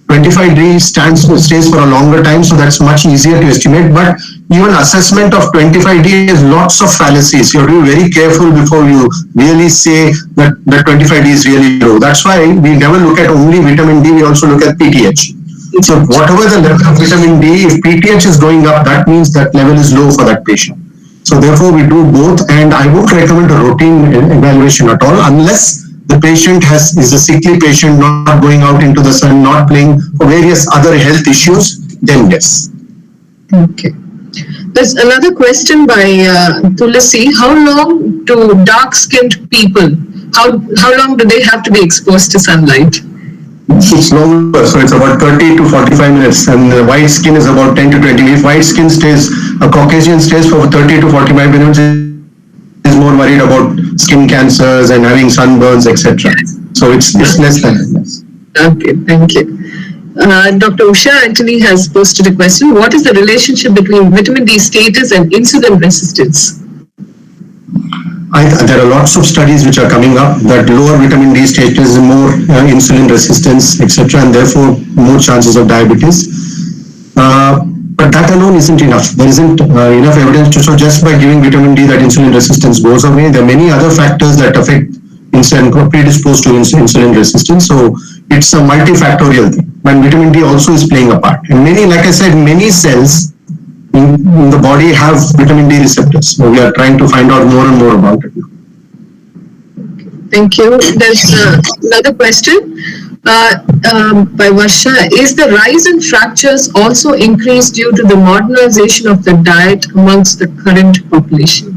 25 D stays for a longer time, so that's much easier to estimate. But even assessment of 25 D has lots of fallacies. You have to be very careful before you really say that 25 D is really low. That's why we never look at only vitamin D, we also look at PTH. So whatever the level of vitamin D, if PTH is going up, that means that level is low for that patient. So therefore we do both, and I won't recommend a routine evaluation at all unless the patient is a sickly patient, not going out into the sun, not playing, for various other health issues, then yes. Okay. There's another question by Tulasi. How long do dark-skinned people, how long do they have to be exposed to sunlight? It's longer, so it's about 30 to 45 minutes, and the white skin is about 10 to 20. If white skin stays, a Caucasian stays for 30 to 45 minutes, is more worried about skin cancers and having sunburns, etc. So it's less than that. Okay, thank you. Dr. Usha actually has posted a question. What is the relationship between vitamin D status and insulin resistance? There are lots of studies which are coming up that lower vitamin D status is more insulin resistance, etc., and therefore more chances of diabetes. But that alone isn't enough. There isn't enough evidence to show just by giving vitamin D that insulin resistance goes away. There are many other factors that affect predisposed to insulin resistance. So it's a multifactorial thing. And vitamin D also is playing a part. And many, like I said, many cells in the body have vitamin D receptors. So we are trying to find out more and more about it. Thank you. There's another question by Varsha. Is the rise in fractures also increased due to the modernization of the diet amongst the current population?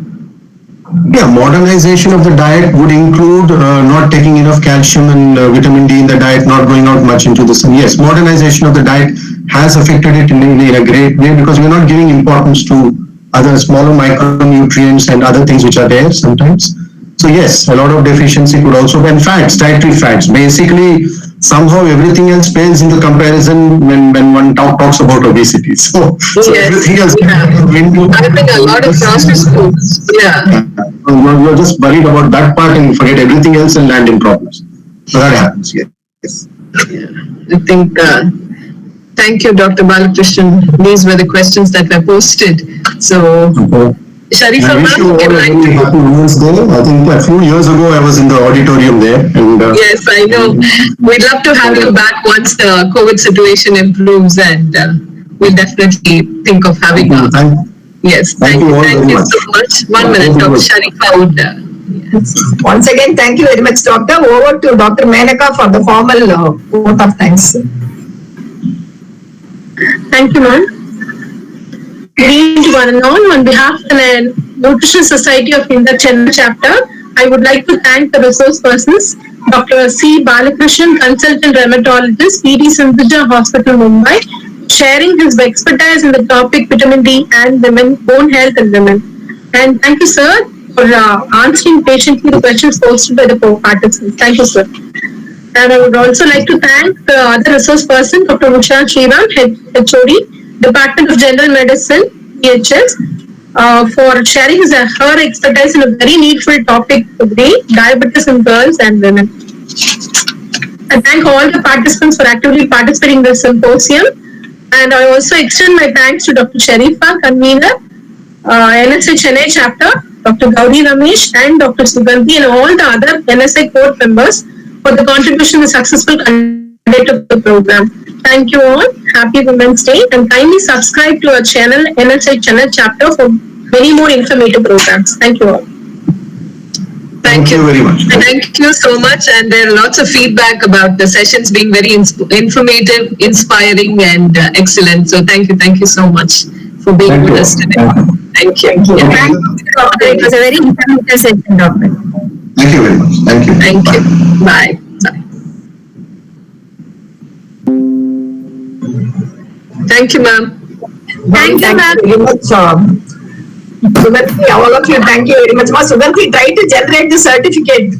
Yeah, modernization of the diet would include not taking enough calcium and vitamin D in the diet, not going out much into the sun. Yes, modernization of the diet has affected it in a great way because we're not giving importance to other smaller micronutrients and other things which are there sometimes. So yes, a lot of deficiency could also be in fats, dietary fats. Basically, somehow everything else pales in the comparison when one talks about obesity. So everything else. I think a lot of processed foods. Yeah. You're just worried about that part and forget everything else and land in problems. So that happens. Yes. Yeah. I think. Thank you, Dr. Balakrishnan. These were the questions that were posted. So. Sharifa, I wish you all a very happy Women's Day. I think a few years ago I was in the auditorium there. And, yes, I know. We'd love to have you back once the COVID situation improves, and we'll definitely think of having you. Yes, thank you. Thank you so much. 1 minute, Dr. Sharifa would. Yes. Once again, thank you very much, Doctor. Over to Dr. Menaka for the formal vote of thanks. Thank you, ma'am. Good evening to one and all. On behalf of the Nutrition Society of India Chennai Chapter, I would like to thank the resource persons, Dr. C. Balakrishnan, Consultant Rheumatologist, PD Sindhuja Hospital, Mumbai, sharing his expertise in the topic vitamin D and women, bone health and women. And thank you, sir, for answering patiently the questions posted by the participants. Thank you, sir. And I would also like to thank the other resource person, Dr. Usha Sriram, HOD, Department of General Medicine, DHS, for sharing her expertise in a very needful topic today, diabetes in girls and women. I thank all the participants for actively participating in the symposium. And I also extend my thanks to Dr. Sharifa, convener, NSI Chennai Chapter, Dr. Gauri Ramesh, and Dr. Sugandhi, and all the other NSI core members for the contribution to the successful conduct of the program. Thank you all. Happy Women's Day, and kindly subscribe to our channel, NSI Chennai Chapter, for many more informative programs. Thank you all. Thank you very much. Thank you so much. And there are lots of feedback about the sessions being very informative, inspiring, and excellent. So thank you so much for being with us today. Thank you. Thank you, Doctor. It was a very informative session, Doctor. Thank you very much. Thank you. Thank you. Bye. Thank you, ma'am. Thank you, ma'am. Very much, Sugandhi, all of you, thank you very much. Sugandhi, try to generate the certificate.